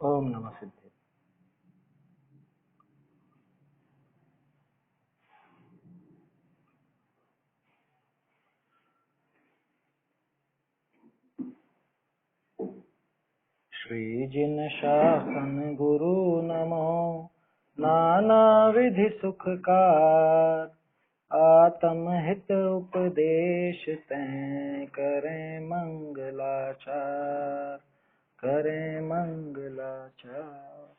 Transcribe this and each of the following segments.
ओम नमः सिद्धे। श्री जिन शासन गुरु नमो नाना विधि सुखकार, आत्म हित उपदेश तैं करें मंगलाचार, करें मंगलाचार।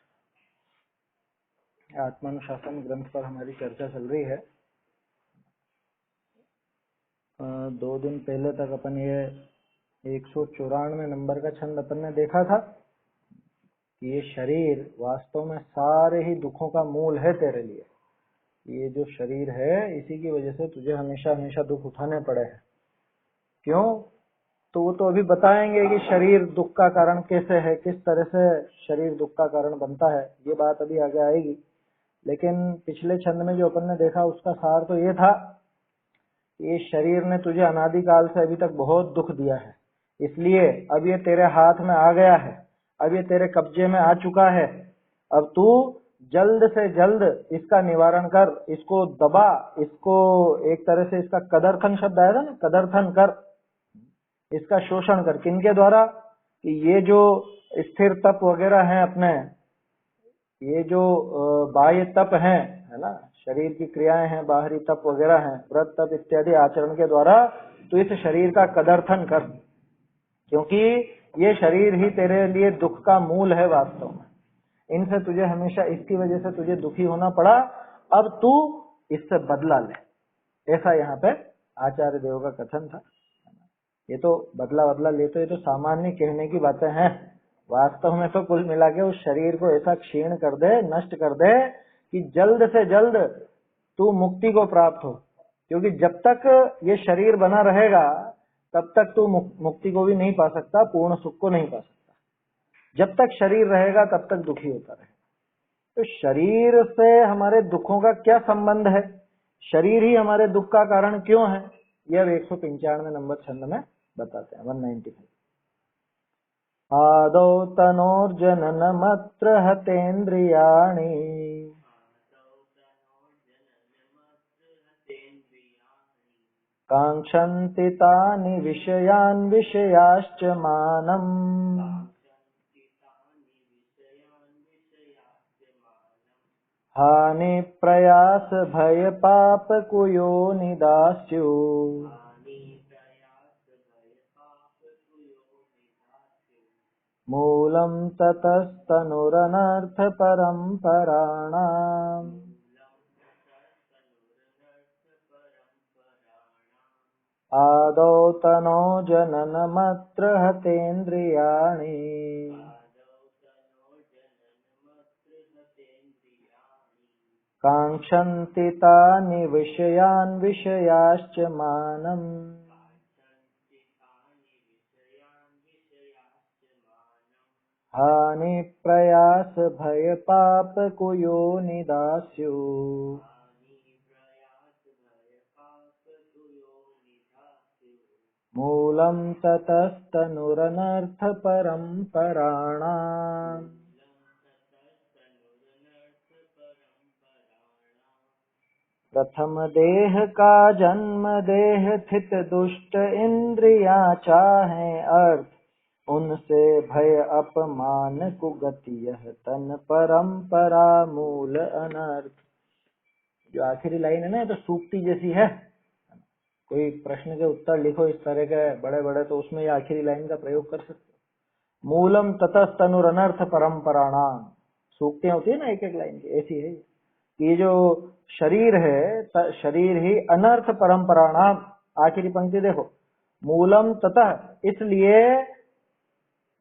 आत्मानुशासन ग्रंथ पर हमारी चर्चा चल रही है। 2 दिन पहले तक अपन ये 194 नंबर का छंद अपन ने देखा था कि ये शरीर वास्तव में सारे ही दुखों का मूल है तेरे लिए। ये जो शरीर है इसी की वजह से तुझे हमेशा हमेशा दुख उठाने पड़े हैं। क्यों? तो वो तो अभी बताएंगे कि शरीर दुख का कारण कैसे है, किस तरह से शरीर दुख का कारण बनता है, ये बात अभी आगे आएगी। लेकिन पिछले छंद में जो अपन ने देखा उसका सार तो ये था, ये शरीर ने तुझे अनादिकाल से अभी तक बहुत दुख दिया है, इसलिए अब ये तेरे हाथ में आ गया है, अब ये तेरे कब्जे में आ चुका है। अब तू जल्द से जल्द इसका निवारण कर, इसको दबा, इसको एक तरह से इसका कदरथन शब्द आया था ना, कदरथन कर, इसका शोषण कर। किनके द्वारा? कि ये जो स्थिर तप वगैरह हैं अपने, ये जो बाह्य तप हैं, है ना, शरीर की क्रियाएं हैं, बाहरी तप वगैरह हैं, व्रत तप इत्यादि आचरण के द्वारा तो इस शरीर का कदरथन कर, क्योंकि ये शरीर ही तेरे लिए दुख का मूल है वास्तव में। इनसे तुझे हमेशा, इसकी वजह से तुझे दुखी होना पड़ा, अब तू इससे बदला ले, ऐसा यहाँ पे आचार्य देव का कथन था। ये तो बदला ले, तो ये तो सामान्य कहने की बातें हैं। वास्तव में तो कुल मिला के उस शरीर को ऐसा क्षीण कर दे, नष्ट कर दे कि जल्द से जल्द तू मुक्ति को प्राप्त हो। क्योंकि जब तक ये शरीर बना रहेगा तब तक तू मुक्ति को भी नहीं पा सकता, पूर्ण सुख को नहीं पा सकता। जब तक शरीर रहेगा तब तक दुखी होता रहेगा। तो शरीर से हमारे दुखों का क्या संबंध है, शरीर ही हमारे दुख का कारण क्यों है, यह 195 नंबर छंद में बताते हैं। 195। आदौ तनोर्जननमत्र हतेन्द्रियाणि, कांक्षन्ति तानि विषयान् विषयाश्च मानम्, हानि प्रयास भय पाप कुयो निदास्यु, मूलं ततस्तनुरनर्थ परम्पराणाम्, आदौ तनो जननमत्र हतेन्द्रियाणि, कांक्षन्ति तानि विषयान् विषयाश्च मानम्, हानि प्रयास भय पाप कुयो निदास्यु, मूलं ततस्तनुरनर्थ परम्पराणाम्। प्रथम देह का जन्म देह थित दुष्ट इंद्रिया चाहे अर्थ, उनसे भय अपमान कुगति यह तन परंपरा मूल अनर्थ। जो आखिरी लाइन है ना, तो सूक्ति जैसी है। कोई प्रश्न के उत्तर लिखो इस तरह के बड़े बड़े, तो उसमें ये आखिरी लाइन का प्रयोग कर सकते हो। मूलम ततस्तनुरनर्थ परंपराणाम। सूक्तियां होती है ना एक एक लाइन की, ऐसी है ये जो शरीर है, शरीर ही अनर्थ परंपराणाम। आखिरी पंक्ति देखो, मूलम ततः, इसलिए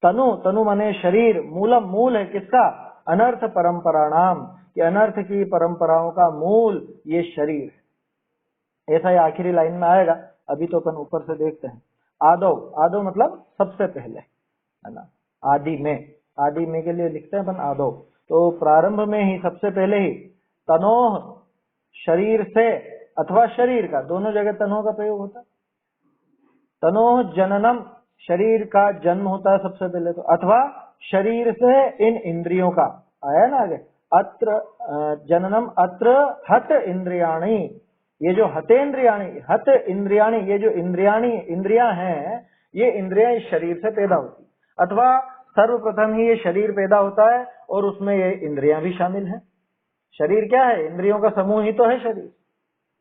तनु, तनु माने शरीर, मूलम मूल है किसका? अनर्थ परंपराणाम, कि अनर्थ की परंपराओं का मूल ये शरीर है। ऐसा ही आखिरी लाइन में आएगा। अभी तो अपन ऊपर से देखते हैं। आदो, आदो मतलब सबसे पहले, है ना, आदि में, आदि में के लिए लिखते हैं अपन आदो। तो प्रारंभ में ही, सबसे पहले ही, तनोह शरीर से, अथवा शरीर का, दोनों जगह तनोह का प्रयोग होता है। तनोह जननम, शरीर का जन्म होता है सबसे पहले तो, अथवा शरीर से इन इंद्रियों का, आया ना आगे, अत्र जननम अत्र हत इंद्रियाणि, ये जो हतेन्द्रियाणि, हत इंद्रियाणि, ये जो इंद्रियां हैं, ये इंद्रियां इस शरीर से पैदा होती, अथवा सर्वप्रथम ही ये शरीर पैदा होता है और उसमें ये इंद्रियां भी शामिल हैं। शरीर क्या है? इंद्रियों का समूह ही तो है शरीर,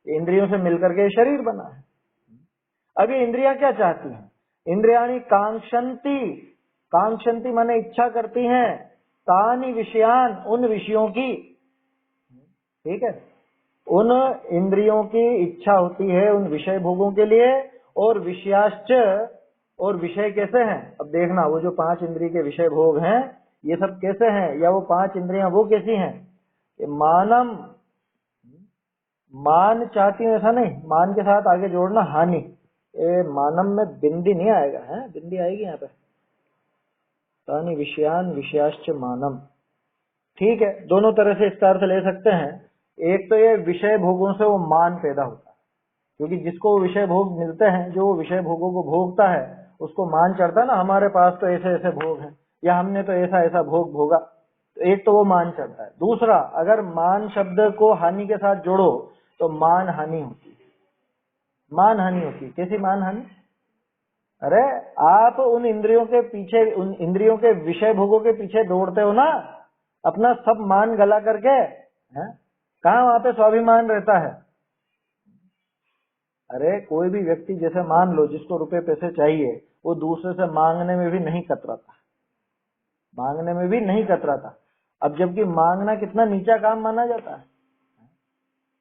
इंद्रियों से मिलकर के शरीर बना है। अब ये इंद्रियां क्या चाहती हैं? इंद्रियाणि कांक्षन्ति, कांक्षन्ति माने इच्छा करती हैं, तानि विषयान, उन विषयों की, ठीक है, उन इंद्रियों की इच्छा होती है उन विषय भोगों के लिए, और विषयाश्च, और विषय कैसे हैं? अब देखना, वो जो 5 इंद्रिय के विषय भोग हैं ये सब कैसे हैं, या वो 5 इंद्रियां वो कैसी हैं? ये मानम, मान चाहती है, ऐसा नहीं, मान के साथ आगे जोड़ना हानि, मानम में बिंदी नहीं आएगा, है बिंदी आएगी यहाँ पे, तानि विषयान विषयाश्च मानम, ठीक है, दोनों तरह से इसका अर्थ ले सकते हैं। एक तो ये विषय भोगों से वो मान पैदा होता है, क्योंकि जिसको विषय भोग मिलते हैं, जो विषय भोगों को भोगता है, उसको मान चढ़ता है ना, हमारे पास तो ऐसे ऐसे भोग हैं, या हमने तो ऐसा ऐसा भोग भोगा, तो एक तो वो मान चढ़ता है। दूसरा, अगर मान शब्द को हानि के साथ जोड़ो तो मान हानि होती है, मान हानि होती है। कैसी मान हानि? अरे आप उन इंद्रियों के पीछे, उन इंद्रियों के विषय भोगों के पीछे दौड़ते हो ना, अपना सब मान गला करके, हैं? कहाँ वहां पे स्वाभिमान रहता है? अरे कोई भी व्यक्ति, जैसे मान लो जिसको रुपए पैसे चाहिए, वो दूसरे से मांगने में भी नहीं कतराता, मांगने में भी नहीं कतराता। अब जबकि मांगना कितना नीचा काम माना जाता है,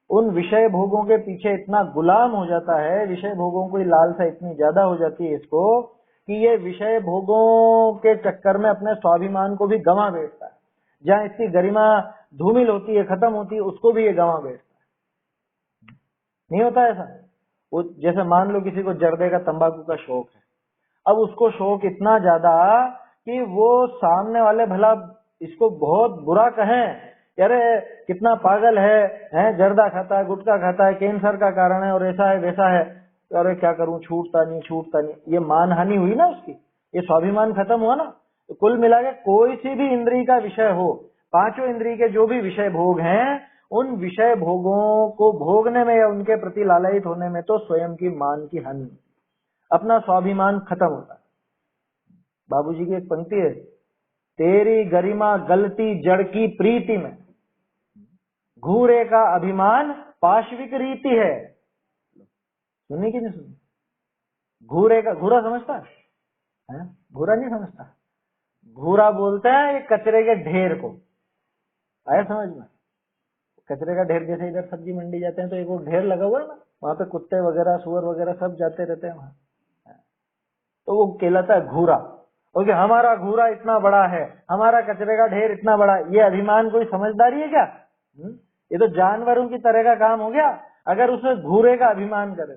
उन विषय भोगों के पीछे इतना गुलाम हो जाता है, विषय भोगों की लालसा इतनी ज्यादा हो जाती है इसको, कि ये विषय भोगों के चक्कर में अपने स्वाभिमान को भी गंवा बैठता है। जहाँ इसकी गरिमा धूमिल होती है, खत्म होती है, उसको भी ये गंवा बैठता है। नहीं होता ऐसा? वो जैसे मान लो किसी को जर्दे का, तंबाकू का शौक है, अब उसको शौक इतना ज्यादा कि वो सामने वाले भला इसको बहुत बुरा कहें, अरे कितना पागल है, जर्दा खाता है, गुटखा खाता है, कैंसर का कारण है, और ऐसा है वैसा है, अरे क्या करूं, छूटता नहीं छूटता नहीं, ये मान हानि हुई ना उसकी, ये स्वाभिमान खत्म हुआ ना। तो कुल मिला के कोई सी भी इंद्रिय का विषय हो, 5 इंद्रिय के जो भी विषय भोग हैं, उन विषय भोगों को भोगने में या उनके प्रति लालयित होने में तो स्वयं की मान की हानि, अपना स्वाभिमान खत्म होता है। बाबूजी की एक पंक्ति है, तेरी गरिमा गलती जड़ की प्रीति में, घूरे का अभिमान पाशविक रीति है। सुनी कि नहीं सुनी? घूरे का, घूरा समझता है? घूरा नहीं समझता? घूरा बोलते हैं ये कचरे के ढेर को, आया समझ में? कचरे का ढेर, जैसे इधर सब्जी मंडी जाते हैं तो एक वो ढेर लगा हुआ है ना, वहां पे कुत्ते वगैरह सुअर वगैरह सब जाते रहते हैं वहां, तो वो कहलाता है घूरा। और हमारा घूरा इतना बड़ा है, हमारा कचरे का ढेर इतना बड़ा, ये अभिमान कोई समझदारी है क्या? ये तो जानवरों की तरह का काम हो गया, अगर उसे घूरे का अभिमान करे,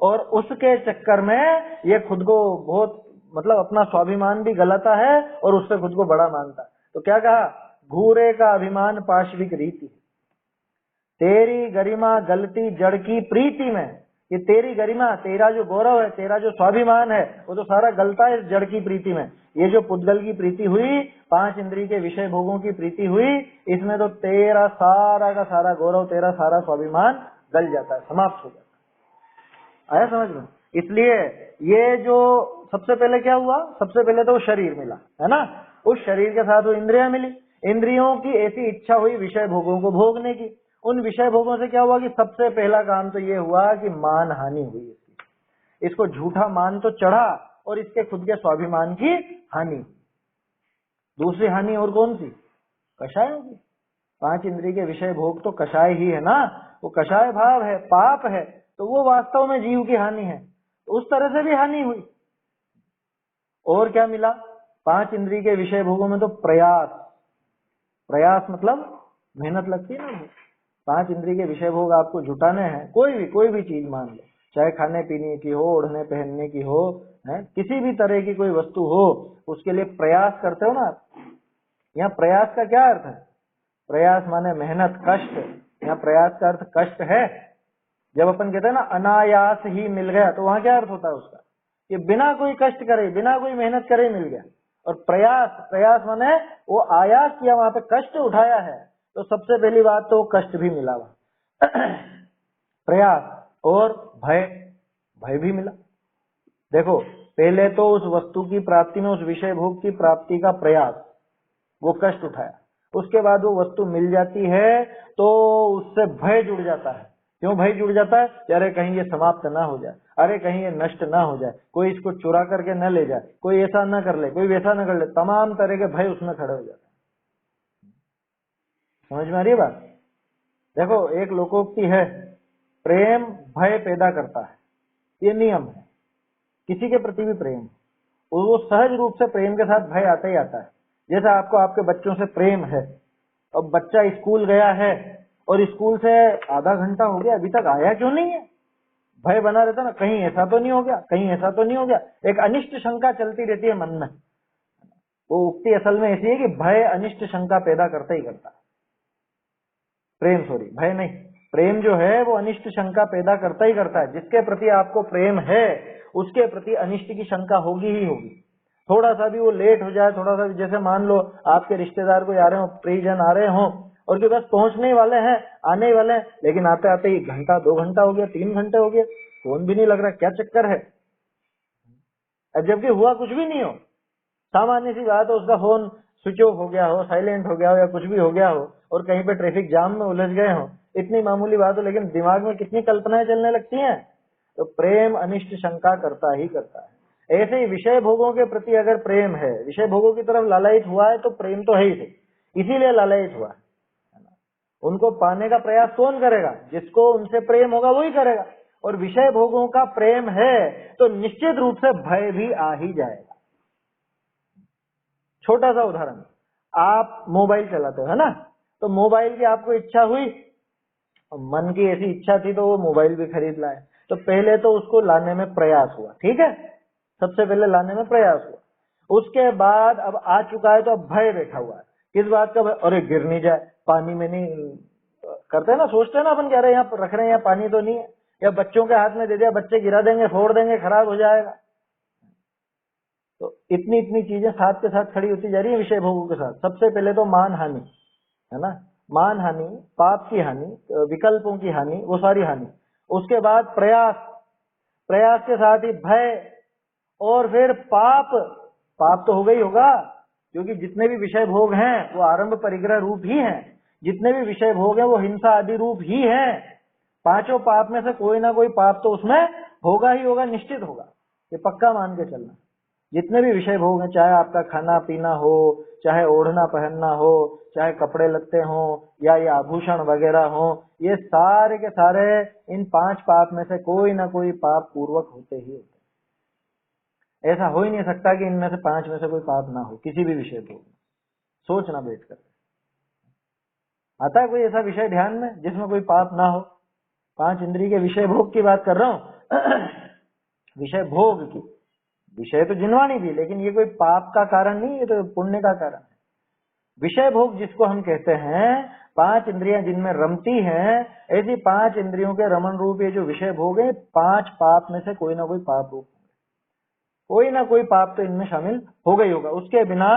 और उसके चक्कर में ये खुद को बहुत, मतलब अपना स्वाभिमान भी गलाता है और उससे खुद को बड़ा मानता है। तो क्या कहा? घूरे का अभिमान पाशविक रीति, तेरी गरिमा गलती जड़ की प्रीति में, ये तेरी गरिमा, तेरा जो गौरव है, तेरा जो स्वाभिमान है, वो तो सारा गलता है इस जड़ की प्रीति में। ये जो पुद्गल की प्रीति हुई, 5 इंद्रिय के विषय भोगों की प्रीति हुई, इसमें तो तेरा सारा का सारा गौरव, तेरा सारा स्वाभिमान गल जाता है, समाप्त हो जाता है। आया समझ में? इसलिए ये जो सबसे पहले क्या हुआ, सबसे पहले तो वो शरीर मिला, है ना, उस शरीर के साथ वो इंद्रियां मिली, इंद्रियों की ऐसी इच्छा हुई विषय भोगों को भोगने की। उन विषय भोगों से क्या हुआ कि सबसे पहला काम तो ये हुआ कि मान हानि हुई इसकी, इसको झूठा मान तो चढ़ा और इसके खुद के स्वाभिमान की हानि। दूसरी हानि और कौन सी? कषाय होगी। 5 इंद्रिय के विषय भोग तो कषाय ही है ना, वो कषाय भाव है, पाप है, तो वो वास्तव में जीव की हानि है, तो उस तरह से भी हानि हुई। और क्या मिला? 5 इंद्रिय के विषय भोगों में तो प्रयास, प्रयास मतलब मेहनत लगती है ना। 5 इंद्रिय के विषय भोग आपको जुटाने हैं, कोई भी चीज मान लो, चाहे खाने पीने की हो, ओढ़ने पहनने की हो, है किसी भी तरह की कोई वस्तु हो, उसके लिए प्रयास करते हो ना। यहाँ प्रयास का क्या अर्थ है? प्रयास माने मेहनत, कष्ट। यहाँ प्रयास का अर्थ कष्ट है। जब अपन कहते हैं ना अनायास ही मिल गया, तो वहां क्या अर्थ होता है उसका? कि बिना कोई कष्ट करे, बिना कोई मेहनत करे मिल गया। और प्रयास, प्रयास माने वो आयास किया, वहां पे कष्ट उठाया है, तो सबसे पहली बात तो कष्ट भी मिला वहां प्रयास और भय, भय भी मिला। देखो पहले तो उस वस्तु की प्राप्ति में, उस विषय भोग की प्राप्ति का प्रयास, वो कष्ट उठाया, उसके बाद वो वस्तु मिल जाती है तो उससे भय जुड़ जाता है। क्यों भय जुड़ जाता है? अरे कहीं ये समाप्त ना हो जाए, अरे कहीं ये नष्ट ना हो जाए, कोई इसको चुरा करके न ले जाए, कोई ऐसा ना कर ले, कोई वैसा ना कर ले, तमाम तरह के भय उसमें खड़े हो जाते हैं। समझ में आ रही है बात? देखो एक लोकोक्ति है, प्रेम भय पैदा करता है, ये नियम है। किसी के प्रति भी प्रेम, वो सहज रूप से प्रेम के साथ भय आता ही आता है। जैसा आपको आपके बच्चों से प्रेम है, अब बच्चा स्कूल गया है और स्कूल से आधा घंटा हो गया, अभी तक आया क्यों नहीं है, भय बना रहता ना, कहीं ऐसा तो नहीं हो गया, कहीं ऐसा तो नहीं हो गया, एक अनिष्ट शंका चलती रहती है मन में। वो उक्ति असल में ऐसी है कि भय अनिष्ट शंका पैदा करता ही करता है। प्रेम, सॉरी भय नहीं, प्रेम जो है वो अनिष्ट शंका पैदा करता ही करता है। जिसके प्रति आपको प्रेम है उसके प्रति अनिष्ट की शंका होगी ही होगी। थोड़ा सा भी वो लेट हो जाए, थोड़ा सा भी, जैसे मान लो आपके रिश्तेदार कोई आ रहे हो, प्रियजन आ रहे हो और जो बस पहुंचने वाले हैं, आने ही वाले हैं, लेकिन आते आते ही घंटा 2 घंटा हो गया, 3 घंटे हो गया, फोन भी नहीं लग रहा, क्या चक्कर है? जबकि हुआ कुछ भी नहीं हो, सामान्य सी बात है, उसका फोन स्विच ऑफ हो गया हो, साइलेंट हो गया हो या कुछ भी हो गया हो और कहीं पे ट्रैफिक जाम में उलझ गए हो, इतनी मामूली बात हो, लेकिन दिमाग में कितनी कल्पनाएं चलने लगती हैं। तो प्रेम अनिष्ट शंका करता ही करता है। ऐसे ही विषय भोगों के प्रति अगर प्रेम है, विषय भोगों की तरफ लालयित हुआ है, तो प्रेम तो है ही सही, इसीलिए लालयित हुआ है। उनको पाने का प्रयास कौन करेगा? जिसको उनसे प्रेम होगा वही करेगा। और विषय भोगों का प्रेम है तो निश्चित रूप से भय भी आ ही जाएगा। छोटा सा उदाहरण, आप मोबाइल चलाते हो, है ना? तो मोबाइल की आपको इच्छा हुई, मन की ऐसी इच्छा थी तो वो मोबाइल भी खरीद लाए। तो पहले तो उसको लाने में प्रयास हुआ, ठीक है, सबसे पहले लाने में प्रयास हुआ। उसके बाद अब आ चुका है तो अब भय बैठा हुआ है। किस बात का भय? अरे गिर नहीं जाए, पानी में नहीं, करते हैं ना, सोचते हैं ना अपन, कह रहे हैं यहाँ रख रहे हैं, यहाँ पानी तो नहीं है, या बच्चों के हाथ में दे दिया, बच्चे गिरा देंगे, फोड़ देंगे, खराब हो जाएगा। तो इतनी इतनी चीजें साथ के साथ खड़ी होती जा रही है विषय भोगों के साथ। सबसे पहले तो मान हानि, है ना, मान हानि, पाप की हानि, विकल्पों की हानि, वो सारी हानि। उसके बाद प्रयास, प्रयास के साथ ही भय, और फिर पाप। पाप तो होगा ही होगा, क्योंकि जितने भी विषय भोग हैं वो आरंभ परिग्रह रूप ही हैं, जितने भी विषय भोग हैं वो हिंसा आदि रूप ही हैं। पांचों पाप में से कोई ना कोई पाप तो उसमें होगा ही होगा, निश्चित होगा, ये पक्का मान के चलना। जितने भी विषय भोग हैं, चाहे आपका खाना पीना हो, चाहे ओढ़ना पहनना हो, चाहे कपड़े लत्ते हो, या ये आभूषण वगैरह हो, ये सारे के सारे इन 5 पाप में से कोई ना कोई पाप पूर्वक होते ही होते। ऐसा हो ही नहीं सकता कि इनमें से 5 में से कोई पाप ना हो किसी भी विषय भोग में। सोचना बैठ कर, आता है कोई ऐसा विषय ध्यान में जिसमें कोई पाप ना हो? 5 इंद्रिय के विषय भोग की बात कर रहा हूं विषय भोग की, विषय तो जिनवाणी भी, लेकिन ये कोई पाप का कारण नहीं, ये तो पुण्य का कारण है। विषय भोग जिसको हम कहते हैं, 5 इंद्रियां जिनमें रमती हैं, ऐसी 5 इंद्रियों के रमन रूप ये जो विषय भोग है, 5 पाप में से कोई ना कोई पाप रूप, कोई ना कोई पाप तो इनमें शामिल हो गई होगा, उसके बिना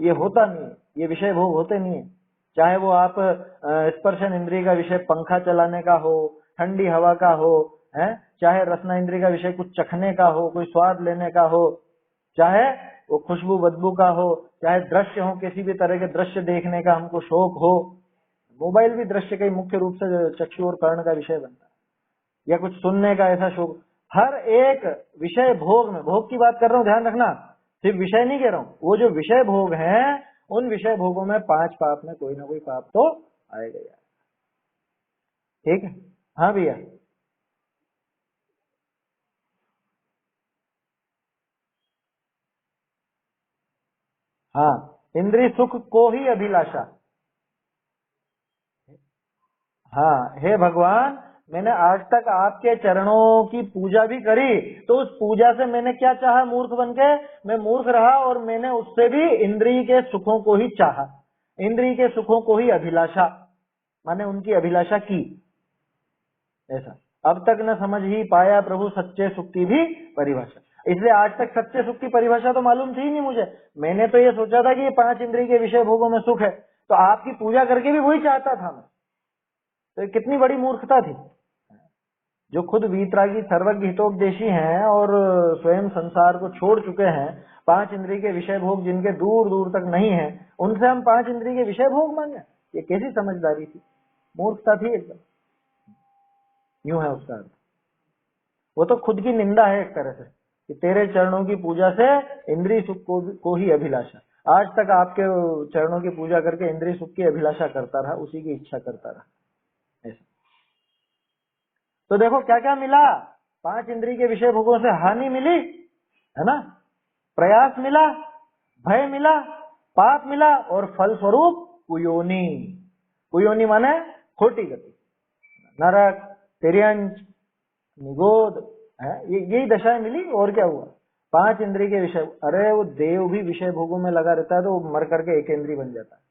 ये होता नहीं है, ये विषय भोग होते नहीं है। चाहे वो आप स्पर्शन इंद्रिय का विषय पंखा चलाने का हो, ठंडी हवा का हो, है, चाहे रसना इंद्रिय का विषय कुछ चखने का हो, कोई स्वाद लेने का हो, चाहे वो खुशबू बदबू का हो, चाहे दृश्य हो, किसी भी तरह के दृश्य देखने का हमको शौक हो। मोबाइल भी दृश्य का ही मुख्य रूप से चक्षु और कर्ण का विषय बनता है, या कुछ सुनने का ऐसा शौक। हर एक विषय भोग में, भोग की बात कर रहा हूँ, ध्यान रखना, सिर्फ विषय नहीं कह रहा हूँ, वो जो विषय भोग हैं, उन विषय भोगों में 5 पाप में कोई ना कोई पाप तो आएगा यार, ठीक है? हाँ भैया, हाँ, इंद्रिय सुख को ही अभिलाषा। हाँ, हे भगवान, मैंने आज तक आपके चरणों की पूजा भी करी, तो उस पूजा से मैंने क्या चाहा? मूर्ख बन के मैं मूर्ख रहा, और मैंने उससे भी इंद्रिय के सुखों को ही चाहा, इंद्रिय के सुखों को ही अभिलाषा, माने उनकी अभिलाषा की। ऐसा अब तक न समझ ही पाया प्रभु सच्चे सुख की भी परिभाषा। इसलिए आज तक सच्चे सुख की परिभाषा तो मालूम थी ही नहीं मुझे। मैंने तो ये सोचा था कि ये 5 इंद्रिय के विषय भोगों में सुख है, तो आपकी पूजा करके भी वही चाहता था मैं। तो ये कितनी बड़ी मूर्खता थी। जो खुद वीतरागी सर्वज्ञ हितोपदेशी हैं और स्वयं संसार को छोड़ चुके हैं, 5 इंद्रिय के विषय भोग जिनके दूर दूर तक नहीं है, उनसे हम 5 इंद्रिय के विषय भोग मांगे? ये कैसी समझदारी थी, मूर्खता थी एकदम। यूं है उसका अर्थ। वो तो खुद की निंदा है एक तरह से कि तेरे चरणों की पूजा से इंद्रिय सुख को ही अभिलाषा। आज तक आपके चरणों की पूजा करके इंद्रिय सुख की अभिलाषा करता रहा, उसी की इच्छा करता रहा, ऐसा। तो देखो क्या क्या मिला, 5 इंद्रिय के विषय भोगों से हानि मिली, है ना, प्रयास मिला, भय मिला, पाप मिला, और फल स्वरूप कुयोनी। कुयोनी माने खोटी गति, नरक, तिर्यंच, निगोद, है, यही दशाएं मिली। और क्या हुआ? 5 इंद्रिय के विषय, अरे वो देव भी विषय भोगों में लगा रहता है तो वो मर करके एक इंद्रिय बन जाता है।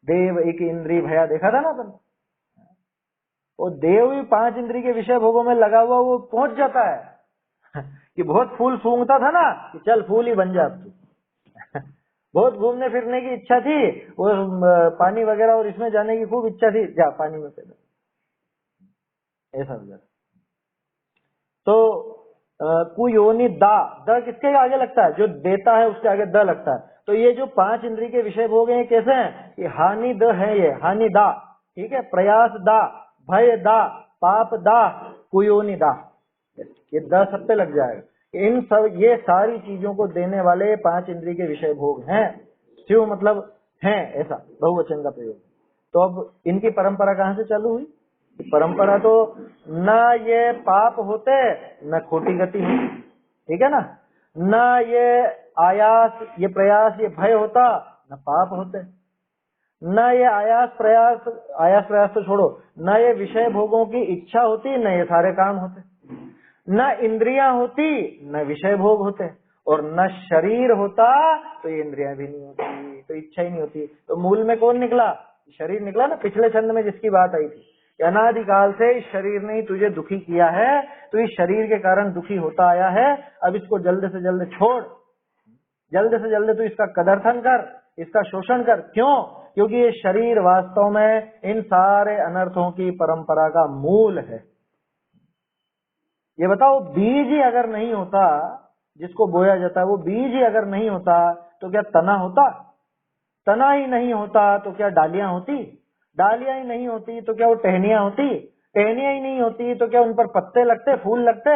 देव एक इंद्रिय भया, देखा था ना अपन। वो देव भी 5 इंद्रिय के विषय भोगों में लगा हुआ वो पहुंच जाता है कि बहुत फूल सूंघता था ना, कि चल फूल ही बन जा तू बहुत घूमने फिरने की इच्छा थी, वो पानी वगैरह और इसमें जाने की खूब इच्छा थी, जा पानी में पैदा, ऐसा हो जाता। तो कुयोनि दा, द किसके आगे लगता है? जो देता है उसके आगे द लगता है। तो ये जो 5 इंद्रिय के विषय भोग हैं कैसे हैं? ये हानि द है, ये हानि दा, ठीक है, प्रयास दा, भय दा, पाप दा, कुयोनि दा, ये द सब पे लग जाएगा। इन सब, ये सारी चीजों को देने वाले 5 इंद्रिय के विषय भोग हैं। शिव मतलब हैं, ऐसा बहुवचन का प्रयोग। तो अब इनकी परंपरा कहां से चालू हुई? परंपरा तो न ये पाप होते न खोटी गति होती, ठीक है ना, न ये आयास, ये प्रयास, ये भय होता, न पाप होते, न ये आयास प्रयास तो छोड़ो, न ये विषय भोगों की इच्छा होती, न ये सारे काम होते, न इंद्रियां होती, न विषय भोग होते, और न शरीर होता तो ये इंद्रियां भी नहीं होती, तो इच्छा ही नहीं होती। तो मूल में कौन निकला? शरीर निकला ना, पिछले छंद में जिसकी बात आई थी। अनादिकाल से इस शरीर ने ही तुझे दुखी किया है, तो इस शरीर के कारण दुखी होता आया है। अब इसको जल्द से जल्द छोड़, जल्द से जल्द तू इसका कदर्थन कर, इसका शोषण कर। क्यों? क्योंकि ये शरीर वास्तव में इन सारे अनर्थों की परंपरा का मूल है। ये बताओ, बीज ही अगर नहीं होता, जिसको बोया जाता है वो बीज ही अगर नहीं होता तो क्या तना होता? तना ही नहीं होता तो क्या डालियां होती? डालियां ही नहीं होती तो क्या वो टहनियां होती? टहनियां ही नहीं होती तो क्या उन पर पत्ते लगते, फूल लगते?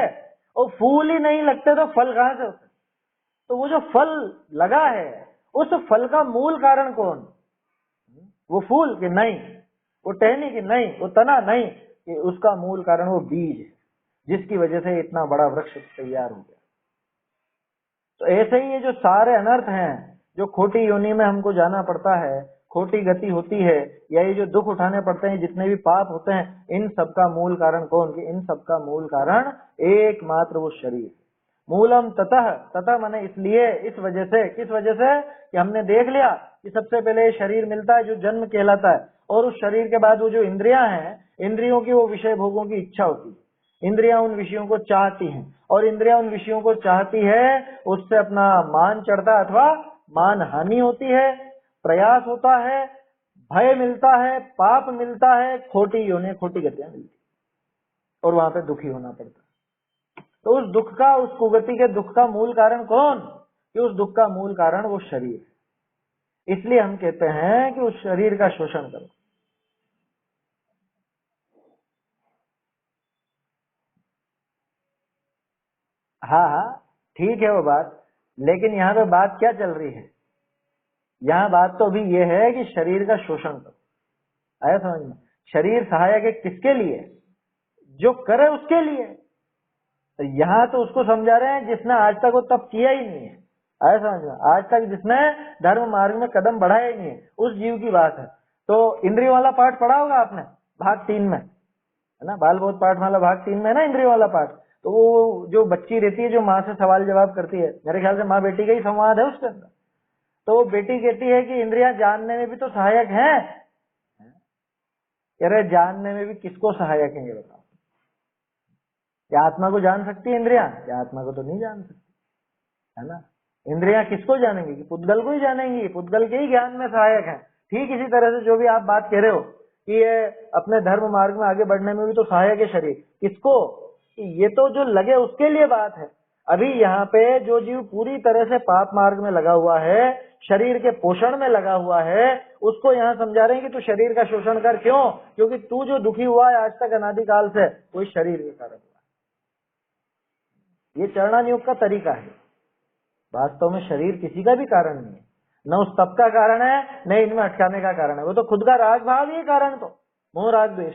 और फूल ही नहीं लगते तो फल कहां से होते? तो वो जो फल लगा है, उस फल का मूल कारण कौन? वो फूल कि नहीं? वो टहनी कि नहीं? वो तना नहीं? कि उसका मूल कारण वो बीज है, जिसकी वजह से इतना बड़ा वृक्ष तैयार हो गया। तो ऐसे ही ये जो सारे अनर्थ हैं, जो खोटी योनि में हमको जाना पड़ता है, खोटी गति होती है, या ये जो दुख उठाने पड़ते हैं, जितने भी पाप होते हैं, इन सबका मूल कारण कौन? कि इन सबका मूल कारण एकमात्र वो शरीर। मूलम ततः, ततः माने इसलिए, इस वजह से, किस वजह से? कि हमने देख लिया कि सबसे पहले शरीर मिलता है जो जन्म कहलाता है, और उस शरीर के बाद वो जो इंद्रियां हैं, इंद्रियों की वो विषय भोगों की इच्छा होती है। इंद्रियां उन विषयों को चाहती हैं, और इंद्रियां उन विषयों को चाहती है, उससे अपना मान चढ़ता है अथवा मान हानि होती है, प्रयास होता है, भय मिलता है, पाप मिलता है, खोटी योनि, खोटी गतियां मिलती, और वहां पे दुखी होना पड़ता है। तो उस दुख का, उस कुगति के दुख का मूल कारण कौन? कि उस दुख का मूल कारण वो शरीर है। इसलिए हम कहते हैं कि उस शरीर का शोषण करो। हाँ हाँ, ठीक है वो बात, लेकिन यहाँ पे बात क्या चल रही है? यहाँ बात तो अभी ये है कि शरीर का शोषण करो। आया समझ में? शरीर सहायक है किसके लिए? जो करे उसके लिए। तो यहाँ तो उसको समझा रहे हैं जिसने आज तक वो तप किया ही नहीं है। आया समझ में? आज तक जिसने धर्म मार्ग में कदम बढ़ाया ही नहीं है, उस जीव की बात है। तो इंद्रिय वाला पाठ पढ़ा होगा आपने, भाग 3 में, है ना, बाल बोध पाठमाला भाग 3 में है ना इंद्रिय वाला पाठ। तो वो जो बच्ची रहती है, जो माँ से सवाल जवाब करती है, मेरे ख्याल से माँ बेटी का ही संवाद है उसके अंदर। तो वो बेटी कहती है कि इंद्रियां जानने में भी तो सहायक हैं। कह रहे जानने में भी किसको सहायक है ये बताओ? क्या आत्मा को जान सकती है इंद्रियां? क्या आत्मा को तो नहीं जान सकती। है ना। इंद्रियां किसको जानेंगी? कि पुद्गल को ही जानेंगी, पुद्गल के ही ज्ञान में सहायक है। ठीक इसी तरह से जो भी आप बात कह रहे हो कि ये अपने धर्म मार्ग में आगे बढ़ने में भी तो सहायक है शरीर, किसको? ये तो जो लगे उसके लिए बात है। अभी यहाँ पे जो जीव पूरी तरह से पाप मार्ग में लगा हुआ है, शरीर के पोषण में लगा हुआ है, उसको यहाँ समझा रहे हैं कि तू शरीर का शोषण कर। क्यों? क्योंकि तू जो दुखी हुआ है आज तक अनादिकाल से, कोई शरीर के कारण हुआ। ये चरणानुयोग का तरीका है। वास्तव में शरीर किसी का भी कारण नहीं है, न उस तप का कारण है, न इनमें अटकाने का कारण है। वो तो खुद का राग भाव ही कारण, तो मोह राग द्वेष।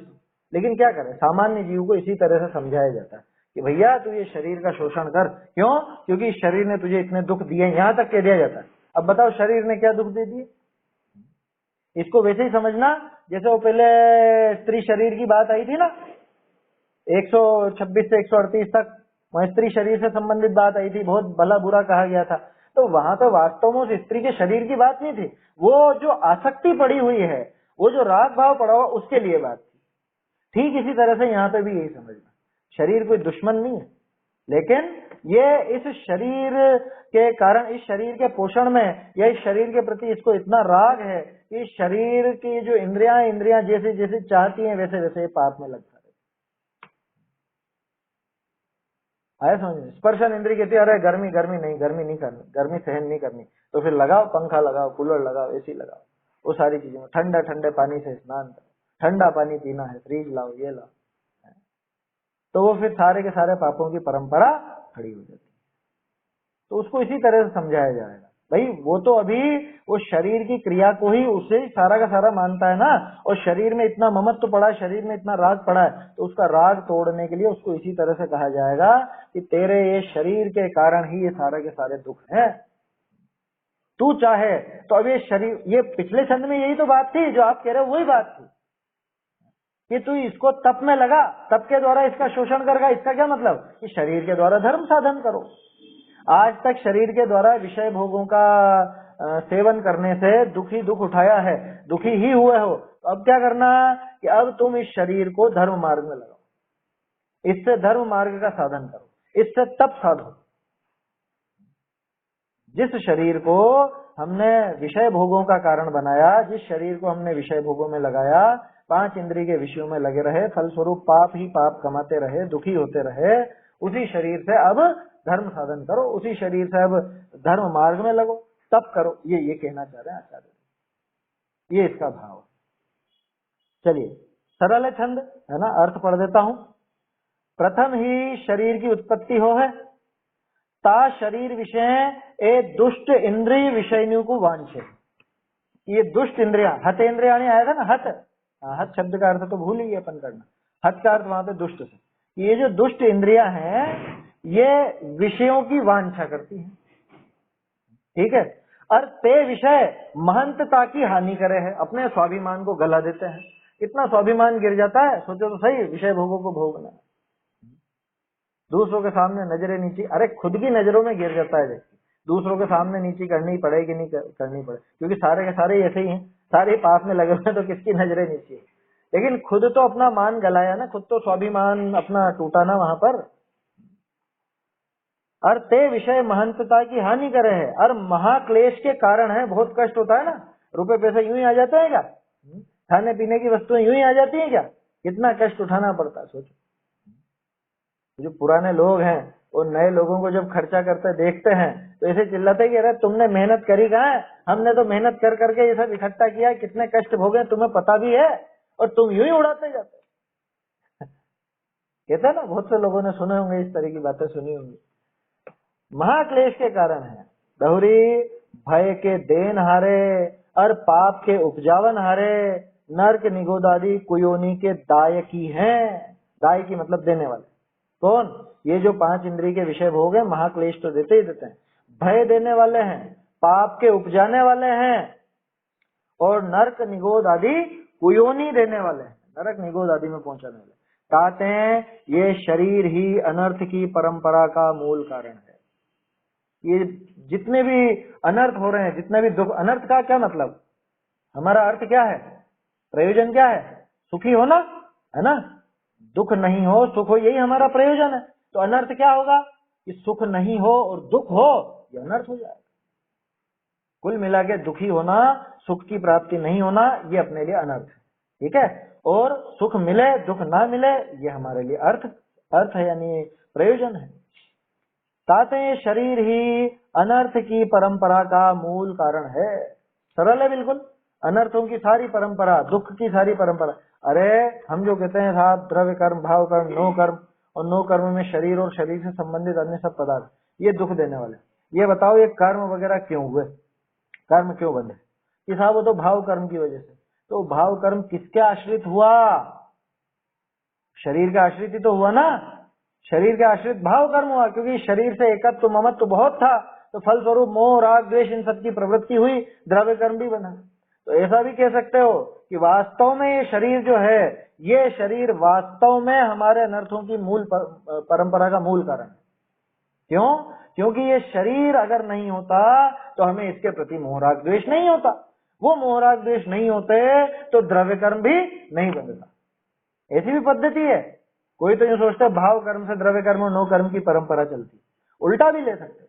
लेकिन क्या करें, सामान्य जीव को इसी तरह से समझाया जाता है कि भैया तू ये शरीर का शोषण कर। क्यों? क्योंकि शरीर ने तुझे इतने दुख दिए, यहाँ तक कह दिया जाता है। अब बताओ शरीर ने क्या दुख दे दिए? इसको वैसे ही समझना जैसे वो पहले स्त्री शरीर की बात आई थी ना, 126 से 138 तक वह स्त्री शरीर से संबंधित बात आई थी, बहुत भला बुरा कहा गया था। तो वहां तो वास्तव में उस स्त्री के शरीर की बात नहीं थी, वो जो आसक्ति पड़ी हुई है, वो जो राग भाव पड़ा हुआ, उसके लिए बात थी। ठीक इसी तरह से यहाँ पे भी यही समझना, शरीर कोई दुश्मन नहीं है, लेकिन ये इस शरीर के कारण, इस शरीर के पोषण में या इस शरीर के प्रति इसको इतना राग है कि शरीर की जो इंद्रियां जैसे जैसे चाहती हैं वैसे वैसे पाप में लगता है। आया समझ? स्पर्शन इंद्रिय कहती है अरे गर्मी गर्मी नहीं, गर्मी नहीं करनी, गर्मी सहन नहीं करनी, तो फिर लगाओ पंखा लगाओ, कूलर लगाओ, एसी लगाओ, वो सारी चीजें। ठंडा ठंडे पानी से स्नान करो, ठंडा पानी पीना है, फ्रिज लाओ, ये लाओ, तो वो फिर सारे के सारे पापों की परंपरा खड़ी हो जाती है। तो उसको इसी तरह से समझाया जाएगा, भाई वो तो अभी वो शरीर की क्रिया को ही उसे सारा का सारा मानता है ना, और शरीर में इतना ममत्व पड़ा है, शरीर में इतना राग पड़ा है, तो उसका राग तोड़ने के लिए उसको इसी तरह से कहा जाएगा कि तेरे ये शरीर के कारण ही ये सारे के सारे दुख हैं। तू चाहे तो अब ये शरीर, ये पिछले छंद में यही तो बात थी जो आप कह रहे हो, वही बात थी कि तू इसको तप में लगा, तप के द्वारा इसका शोषण करेगा। इसका क्या मतलब? कि शरीर के द्वारा धर्म साधन करो। आज तक शरीर के द्वारा विषय भोगों का सेवन करने से दुखी दुख उठाया है, दुखी ही हुए हो, तो अब क्या करना कि अब तुम इस शरीर को धर्म मार्ग में लगाओ, इससे धर्म मार्ग का साधन करो, इससे तप साधो। जिस शरीर को हमने विषय भोगों का कारण बनाया, जिस शरीर को हमने विषय भोगों में लगाया, 5 इंद्रिय के विषयों में लगे रहे, फलस्वरूप पाप ही पाप कमाते रहे, दुखी होते रहे, उसी शरीर से अब धर्म साधन करो, उसी शरीर से अब धर्म मार्ग में लगो, तप करो। ये कहना चाह रहे हैं आचार्य, ये इसका भाव है। चलिए सरल है छंद, है ना, अर्थ पढ़ देता हूं। प्रथम ही शरीर की उत्पत्ति हो है, ता शरीर विषय ए दुष्ट इंद्रिय विषयनु को वांछे। ये दुष्ट इंद्रिया, हत इंद्रिया नहीं आया था ना, हत, हत शब्द का अर्थ तो भूल ही अपन करना, हत का अर्थ वहां पे दुष्ट से। ये जो दुष्ट इंद्रिया हैं, ये विषयों की वांछा करती हैं, ठीक है। और ते विषय महंतता की हानि करे है, अपने स्वाभिमान को गला देते हैं। कितना स्वाभिमान गिर जाता है, सोचो तो सही, विषय भोगों को भोगना, दूसरों के सामने नजरें नीची, अरे खुद की नजरों में गिर जाता है व्यक्ति, दूसरों के सामने नीची करनी पड़ेगी, नहीं करनी पड़े, क्योंकि सारे के सारे ऐसे ही हैं, सारे पाप में लगे हुए, तो किसकी नजरें नीची है। लेकिन खुद तो अपना मान गलाया ना, खुद तो स्वाभिमान अपना टूटा ना वहां पर। और ते विषय महंतता की हानि करे है, और महाक्लेश के कारण है, बहुत कष्ट होता है ना, रुपए पैसे यूं ही आ जाते हैं क्या, खाने पीने की वस्तुएं यूं ही आ जाती हैं क्या, कितना कष्ट उठाना पड़ता है। सोचो जो पुराने लोग हैं वो नए लोगों को जब खर्चा करते देखते हैं तो ऐसे चिल्लाते हैं कि अरे तुमने मेहनत करी कहाँ है, हमने तो मेहनत कर करके ये सब इकट्ठा किया, कितने कष्ट भोगे तुम्हें पता भी है, और तुम यूं ही उड़ाते जाते। कहते हैं ना, बहुत से लोगों ने सुने होंगे, इस तरह की बातें सुनी होंगी। महाक्लेश के कारण है, बहुरी भय के देन हारे और पाप के उपजावन हारे, नरक निगोदादि कुयोनी के दायकी हैं। दायकी मतलब देने वाले। कौन? ये जो 5 इंद्रिय के विषय भोग है, महाक्लेश तो देते ही देते हैं, भय देने वाले हैं, पाप के उपजाने वाले हैं, और नरक निगोद आदि कुयोनी देने वाले हैं, नरक निगोद आदि में पहुंचाने वाले। कहते हैं ये शरीर ही अनर्थ की परंपरा का मूल कारण है। ये जितने भी अनर्थ हो रहे हैं, जितने भी दुख, अनर्थ का क्या मतलब, हमारा अर्थ क्या है, प्रयोजन क्या है, सुखी होना है ना, दुख नहीं हो सुख हो, यही हमारा प्रयोजन है। तो अनर्थ क्या होगा कि सुख नहीं हो और दुख हो, ये अनर्थ हो जाएगा। कुल मिला के दुखी होना, सुख की प्राप्ति नहीं होना, ये अपने लिए अनर्थ है, ठीक है। और सुख मिले दुख ना मिले, ये हमारे लिए अर्थ है, यानी प्रयोजन है। ताते शरीर ही अनर्थ की परंपरा का मूल कारण है। सरल है बिल्कुल। अनर्थों की सारी परंपरा, दुख की सारी परंपरा। अरे हम जो कहते हैं साहब द्रव्य कर्म, भाव कर्म, नो कर्म, और नो कर्म में शरीर और शरीर से संबंधित अन्य सब पदार्थ, ये दुख देने वाले। ये बताओ ये कर्म वगैरह क्यों हुए, कर्म क्यों बने? कि साहब वो तो भाव कर्म की वजह से। तो भाव कर्म किसके आश्रित हुआ? शरीर के आश्रित ही तो हुआ ना। शरीर के आश्रित भाव कर्म हुआ, क्योंकि शरीर से एकत्व ममत्व बहुत था, तो फल स्वरूप मोह राग द्वेष इन सब की प्रवृत्ति हुई, द्रव्य कर्म भी बना। तो ऐसा भी कह सकते हो कि वास्तव में ये शरीर जो है, ये शरीर वास्तव में हमारे अनर्थों की मूल परंपरा का मूल कारण है। क्यों? क्योंकि ये शरीर अगर नहीं होता तो हमें इसके प्रति मोह राग द्वेष नहीं होता। वो मोह राग द्वेष नहीं होते तो द्रव्य कर्म भी नहीं बनता। ऐसी भी पद्धति है। कोई तो यूं सोचता है भाव कर्म से द्रव्य कर्म और नो कर्म की परंपरा चलती। उल्टा भी ले सकते,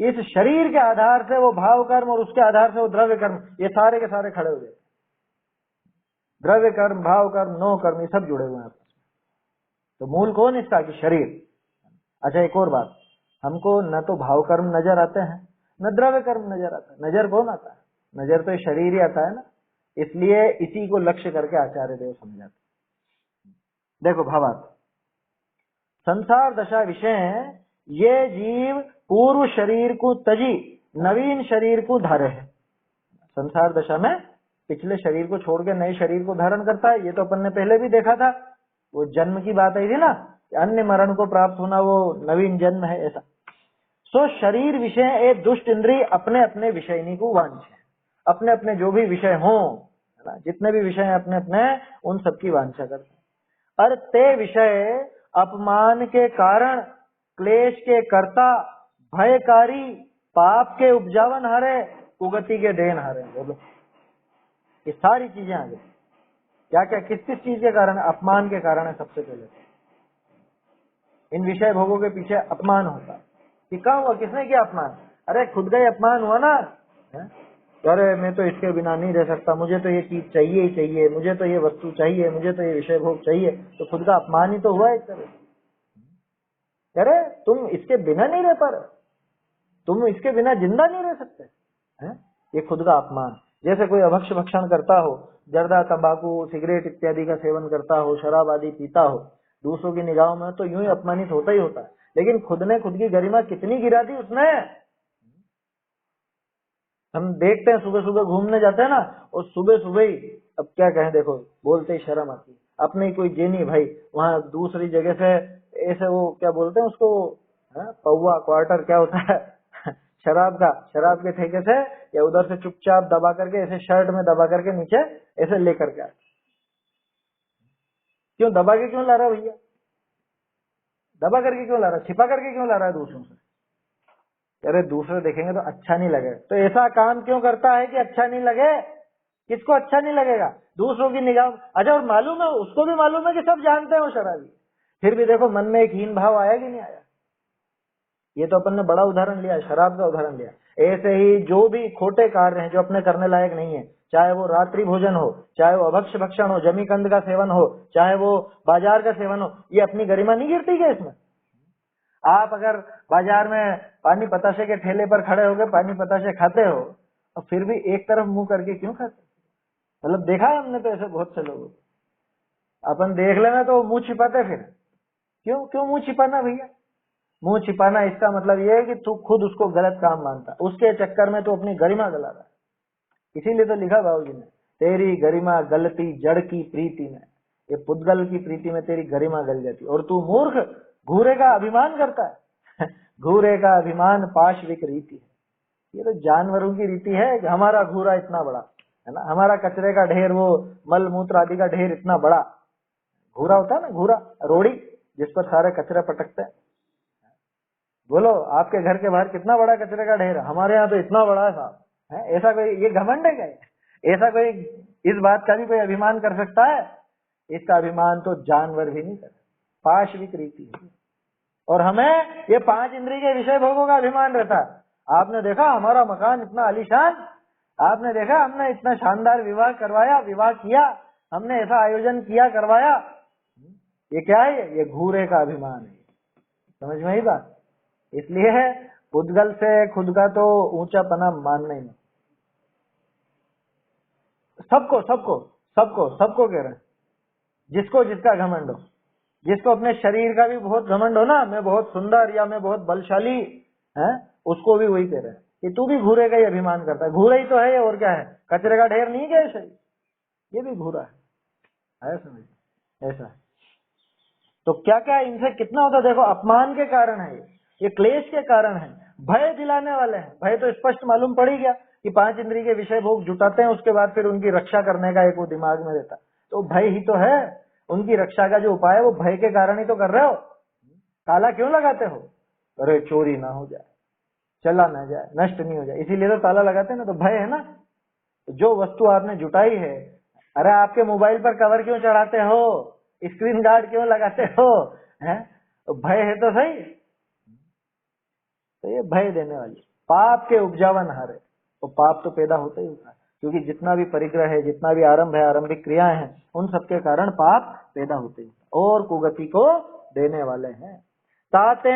इस शरीर के आधार से वो भाव कर्म और उसके आधार से वो द्रव्य कर्म, ये सारे के सारे खड़े हो जाते। द्रव्य कर्म, भाव कर्म, नो कर्म, ये सब जुड़े हुए हैं आपस में। तो मूल कौन इसका? कि शरीर। अच्छा एक और बात, हमको न तो भाव कर्म नजर आते हैं न द्रव्य कर्म नजर आता है। नजर कौन आता है? नजर तो शरीर ही आता है ना। इसलिए इसी को लक्ष्य करके आचार्य देव समझाते। देखो भावार्थ, संसार दशा विषय ये जीव पूर्व शरीर को तजी नवीन शरीर को धारे है। संसार दशा में पिछले शरीर को छोड़ के नए शरीर को धारण करता है। ये तो अपन ने पहले भी देखा था, वो जन्म की बात आई थी ना, अन्य मरण को प्राप्त होना वो नवीन जन्म है, ऐसा। सो शरीर विषय एक दुष्ट इंद्रिय अपने अपने विषयनी को वांछे, अपने अपने जो भी विषय हो, जितने भी विषय हैं अपने अपने, उन सबकी वांछा करते हैं। और ते विषय अपमान के कारण, क्लेश के कर्ता, भयकारी, पाप के उपजावन हारे, कुगति के देन हारे। बोलो ये सारी चीजें आ गई। क्या क्या किस किस चीज के कारण? अपमान के कारण है। सबसे पहले इन विषय भोगों के पीछे अपमान होता है। कि क्या हुआ, किसने किया अपमान? अरे खुद का ही अपमान हुआ ना। अरे मैं तो इसके बिना नहीं रह सकता, मुझे तो ये चीज चाहिए ही चाहिए, मुझे तो ये वस्तु चाहिए, मुझे तो ये विषय भोग चाहिए। तो खुद का अपमान ही तो हुआ एक तरह। अरे तुम इसके बिना नहीं रह पा रहे, तुम इसके बिना जिंदा नहीं रह सकते हैं? ये खुद का अपमान। जैसे कोई अभक्ष्य भक्षण करता हो, जर्दा, तंबाकू, सिगरेट इत्यादि का सेवन करता हो, शराब आदि पीता हो, दूसरों की निगाहों में तो यूं ही अपमानित होता ही होता है। लेकिन खुद ने खुद की गरिमा कितनी गिरा दी उसने। हम देखते हैं सुबह सुबह घूमने जाते हैं ना, और सुबह सुबह ही, अब क्या कहें, देखो बोलते ही शर्म आती। अपने ही कोई जेनी भाई वहां दूसरी जगह से ऐसे, वो क्या बोलते हैं उसको, पौवा क्वार्टर क्या होता है शराब शराब के ठेके से, या उधर से चुपचाप दबा करके ऐसे शर्ट में दबा करके नीचे ऐसे लेकर के आते। क्यों दबा के क्यों ला रहा है भैया? दबा करके क्यों ला रहा है? छिपा करके क्यों ला रहा है दूसरों से? अरे दूसरे देखेंगे तो अच्छा नहीं लगे, तो ऐसा काम क्यों करता है कि अच्छा नहीं लगे? किसको अच्छा नहीं लगेगा? दूसरों की निगाह। अच्छा, और मालूम है उसको भी मालूम है कि सब जानते हैं वो शराबी, फिर भी देखो मन में एक हीन भाव आया कि नहीं आया? ये तो अपन ने बड़ा उदाहरण लिया, शराब का उदाहरण लिया। ऐसे ही जो भी खोटे कार्य हैं जो अपने करने लायक नहीं है, चाहे वो रात्रि भोजन हो, चाहे वो अभक्ष्य भक्षण हो, जमी कंद का सेवन हो, चाहे वो बाजार का सेवन हो, ये अपनी गरिमा नहीं गिरती क्या इसमें? आप अगर बाजार में पानी पताशे के ठेले पर खड़े होकर पानी पताशे खाते हो, और फिर भी एक तरफ मुंह करके क्यों खाते? मतलब देखा है हमने तो ऐसे बहुत से लोग। अपन देख लेना तो मुंह छिपाते, फिर क्यों क्यों मुंह छिपाना भैया? मुंह छिपाना इसका मतलब ये है कि तू खुद उसको गलत काम मानता, उसके चक्कर में तू अपनी गरिमा गला रहा है। इसीलिए तो लिखा बाबूजी ने, तेरी गरिमा गलती जड़ की प्रीति में। ये पुद्गल की प्रीति में तेरी गरिमा गल जाती, और तू मूर्ख घूरे का अभिमान करता है घूरे का अभिमान पाशविक रीति है। ये तो जानवरों की रीति है कि हमारा घूरा इतना बड़ा है ना, हमारा कचरे का ढेर, वो मल मूत्र आदि का ढेर इतना बड़ा। घूरा होता है ना, घूरा रोड़ी जिस पर सारे कचरे पटकते हैं। बोलो आपके घर के बाहर कितना बड़ा कचरे का ढेर है? हमारे यहाँ तो इतना बड़ा है साहब। ऐसा कोई, ये घमंड है क्या? ऐसा कोई इस बात का भी कोई अभिमान कर सकता है? इसका अभिमान तो जानवर भी नहीं करता। पाशविक रीति है। और हमें ये 5 इंद्रिय के विषय भोगों का अभिमान रहता है। आपने देखा हमारा मकान इतना आलीशान, आपने देखा हमने इतना शानदार विवाह करवाया, विवाह किया, हमने ऐसा आयोजन किया करवाया। ये क्या है? ये घूरे का अभिमान है। समझ में आई बात? इसलिए है पुद्गल से खुद का तो ऊंचापना मानना ही नहीं। सबको सबको सबको सबको कह रहे हैं, जिसको जिसका घमंड हो, जिसको अपने शरीर का भी बहुत घमंड हो ना, मैं बहुत सुंदर या मैं बहुत बलशाली है, उसको भी वही कह रहे हैं कि तू भी घूरे का ही अभिमान करता है। घूरा ही तो है ये, और क्या है? कचरे का ढेर नहीं क्या है शरीर? ये भी घूरा है समझ? ऐसा है। तो क्या क्या इनसे कितना होता देखो, अपमान के कारण है ये क्लेश के कारण है, भय दिलाने वाले हैं। भय तो स्पष्ट मालूम पड़ ही गया कि 5 इंद्रिय के विषय भोग जुटाते हैं, उसके बाद फिर उनकी रक्षा करने का एक वो दिमाग में रहता है। तो भय ही तो है, उनकी रक्षा का जो उपाय है वो भय के कारण ही तो कर रहे हो। ताला क्यों लगाते हो? अरे चोरी ना हो जाए, चला ना जाए, नष्ट नहीं हो जाए, इसीलिए तो ताला लगाते हैं ना। तो भय है ना। जो वस्तु आपने जुटाई है, अरे आपके मोबाइल पर कवर क्यों चढ़ाते हो, स्क्रीन गार्ड क्यों लगाते हो, हैं? तो भय है तो सही। तो ये भय देने वाली पाप के उपजावन हारे, तो पाप तो पैदा होता ही होता है, क्योंकि जितना भी परिग्रह है, जितना भी आरंभ है, आरंभिक क्रियाएं हैं, उन सबके कारण पाप पैदा होते हैं और कुगति को देने वाले हैं। ताते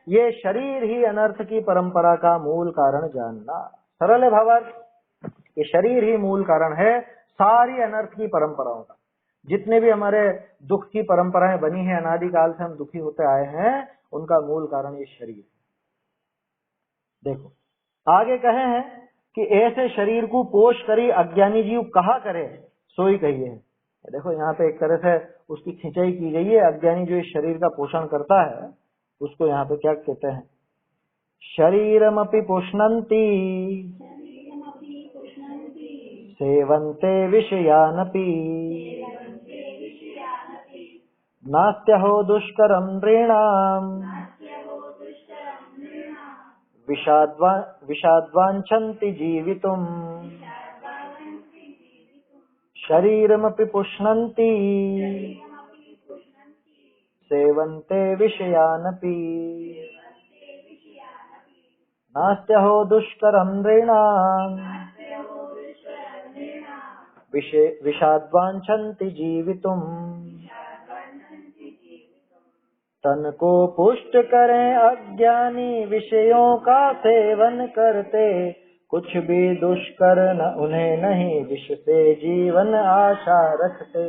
ये शरीर ही अनर्थ की परंपरा का मूल कारण जानना। सरल है भावार्थ, ये शरीर ही मूल कारण है सारी अनर्थ की परंपराओं का। जितने भी हमारे दुख की परंपराएं बनी है, अनादिकाल से हम दुखी होते आए हैं, उनका मूल कारण ये शरीर। देखो आगे कहे हैं कि ऐसे शरीर को पोष करी अज्ञानी जीव कहा करे, सोई कही है। देखो यहाँ पे एक तरह से उसकी खिंचाई की गई है। अज्ञानी जो इस शरीर का पोषण करता है, उसको यहाँ पे क्या कहते हैं? शरीरमपि पुष्णन्ति सेवन्ते विषयानपि नास्त्यहो दुष्करं नृणाम् विषाद्वांछन्ति जीवितुम् शरीरमपि पुष्णन्ति सेवन्ते विषयानपि नास्त्यहो दुष्करं नृणाम् विषाद्वांछन्ति जीवितुम्। तन को पुष्ट करें अज्ञानी विषयों का सेवन करते, कुछ भी दुष्कर न उन्हें नहीं, विष से जीवन आशा रखते।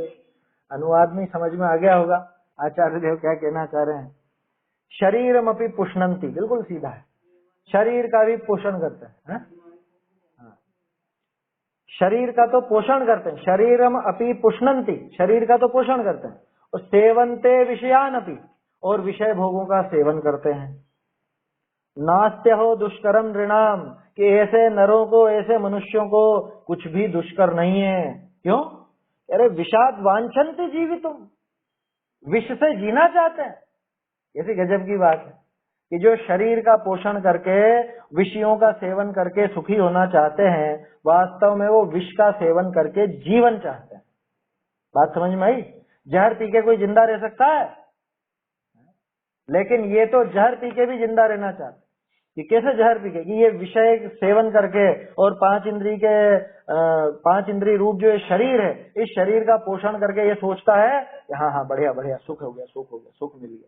अनुवाद में समझ में आ गया होगा आचार्य देव क्या कहना चाह रहे हैं। शरीरमपि पुष्णन्ति, बिल्कुल सीधा है, शरीर का भी पोषण करते हैं। शरीर का तो पोषण करते हैं, शरीरम अपि पुष्णन्ति, शरीर का तो पोषण करते हैं, और सेवन्ते विषयान अपि, और विषय भोगों का सेवन करते हैं। नास्त्य हो दुष्करम नृणाम, कि ऐसे नरों को, ऐसे मनुष्यों को कुछ भी दुष्कर नहीं है। क्यों? अरे विषाद वांछन्ति जीवितुम, विष से जीना चाहते हैं। ऐसी गजब की बात है कि जो शरीर का पोषण करके, विषयों का सेवन करके सुखी होना चाहते हैं, वास्तव में वो विष का सेवन करके जीवन चाहते हैं। बात समझ में आई? जहर पी के कोई जिंदा रह सकता है? लेकिन ये तो जहर पी के भी जिंदा रहना चाहते। कि कैसे जहर पी के? कि ये विषय सेवन करके और 5 इंद्रिय रूप जो ये शरीर है, इस शरीर का पोषण करके ये सोचता है हाँ हाँ बढ़िया बढ़िया, सुख हो गया, सुख हो गया, सुख मिल गया।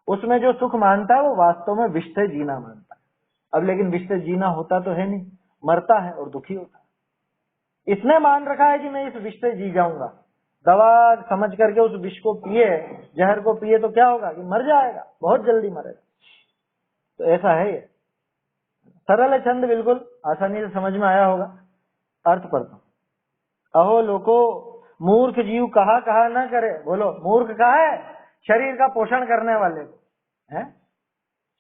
उसमें जो सुख मानता है वो वास्तव में विष से जीना मानता है। अब लेकिन विष से जीना होता तो है नहीं, मरता है और दुखी होता है। इसने मान रखा है कि मैं इस विष से जी जाऊंगा, दवा समझ करके उस विष को पिए, जहर को पिए तो क्या होगा कि मर जाएगा, बहुत जल्दी मरेगा। तो ऐसा है ये। सरल है छंद, बिल्कुल आसानी से समझ में आया होगा। अर्थ पढ़ता हूं। अहो लोको, मूर्ख जीव कहा कहा ना करे। बोलो मूर्ख कहा है? शरीर का पोषण करने वाले को है।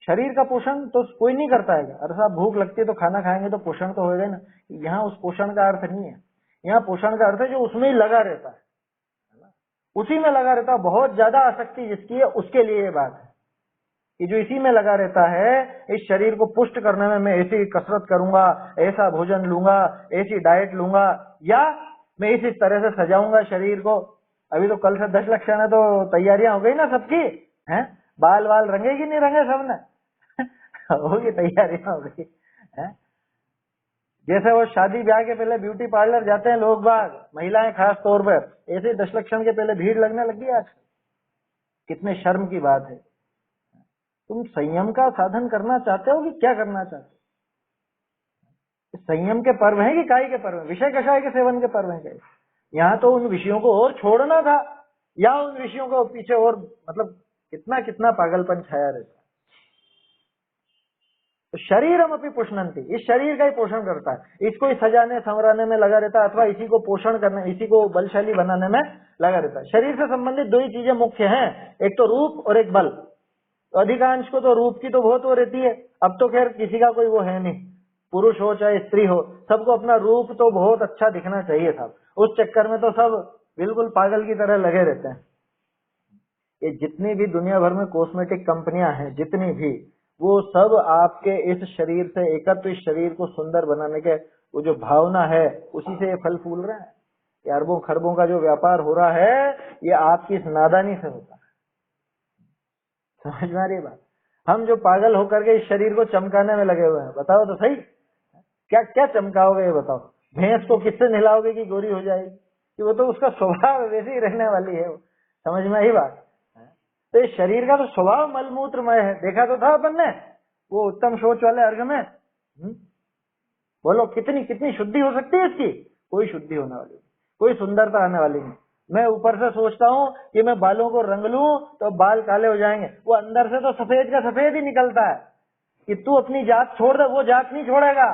शरीर का पोषण तो कोई नहीं करता है। अरे साहब भूख लगती है तो खाना खाएंगे तो पोषण तो होएगा ना। यहाँ उस पोषण का अर्थ नहीं है। यहाँ पोषण का अर्थ है जो उसमें ही लगा रहता है, उसी में लगा रहता है। बहुत ज्यादा आसक्ति जिसकी है उसके लिए ये बात है कि जो इसी में लगा रहता है, इस शरीर को पुष्ट करने में मैं ऐसी कसरत करूंगा, ऐसा भोजन लूंगा, ऐसी डाइट लूंगा, या मैं इस तरह से सजाऊंगा शरीर को। अभी तो कल से 10 लक्षण तो तैयारियां हो गई ना सबकी, हैं? बाल वाल रंगे कि नहीं रंगे सबने? होगी, तैयारियां हो गई है। जैसे वो शादी ब्याह के पहले ब्यूटी पार्लर जाते हैं लोग बाग, महिलाएं खास तौर पर, ऐसे दशलक्षण के पहले भीड़ लगने लगी है आज। कितने शर्म की बात है। तुम संयम का साधन करना चाहते हो कि क्या करना चाहते हो? संयम के पर्व है कि काय के पर्व है? विषय कषाय के सेवन के पर्व है क्या? यहाँ तो उन विषयों को और छोड़ना था, या उन विषयों को पीछे और, मतलब कितना कितना पागलपन छाया रहता है। तो शरीरम अपनी पुष्णंती, इस शरीर का ही पोषण करता है, इसको ही सजाने संवराने में लगा रहता है, अथवा इसी को पोषण करने, इसी को बलशाली बनाने में लगा रहता है। शरीर से संबंधित दो ही चीजें मुख्य हैं, एक तो रूप और एक बल। तो अधिकांश को तो रूप की तो बहुत वो रहती है, अब तो खैर किसी का कोई वो है नहीं, पुरुष हो चाहे स्त्री हो, सबको अपना रूप तो बहुत अच्छा दिखना चाहिए था। उस चक्कर में तो सब बिल्कुल पागल की तरह लगे रहते हैं। ये जितनी भी दुनिया भर में कॉस्मेटिक कंपनियां हैं, जितनी भी, वो सब आपके इस शरीर से एकत्र, इस शरीर को सुंदर बनाने के वो जो भावना है, उसी से ये फल फूल रहे हैं। ये अरबों खरबों का जो व्यापार हो रहा है, ये आपकी इस नादानी से होता है। समझ में आ रही है बात? हम जो पागल होकर के इस शरीर को चमकाने में लगे हुए हैं, बताओ तो सही, क्या क्या चमकाओगे ये बताओ? भैंस को किससे नहलाओगे कि गोरी हो जाएगी? कि वो तो उसका स्वभाव वैसे ही रहने वाली है वो। समझ में आई बात? तो इस शरीर का तो स्वभाव मलमूत्रमय है, देखा तो था अपन ने वो उत्तम शौच वाले अर्घ में। बोलो कितनी कितनी शुद्धि हो सकती है इसकी? कोई शुद्धि होने वाली नहीं, कोई सुंदरता आने वाली नहीं। मैं ऊपर से सोचता हूँ कि मैं बालों को रंग लूं तो बाल काले हो जाएंगे, वो अंदर से तो सफेद का सफेद ही निकलता है। कि तू अपनी जात छोड़ दे, वो जात नहीं छोड़ेगा।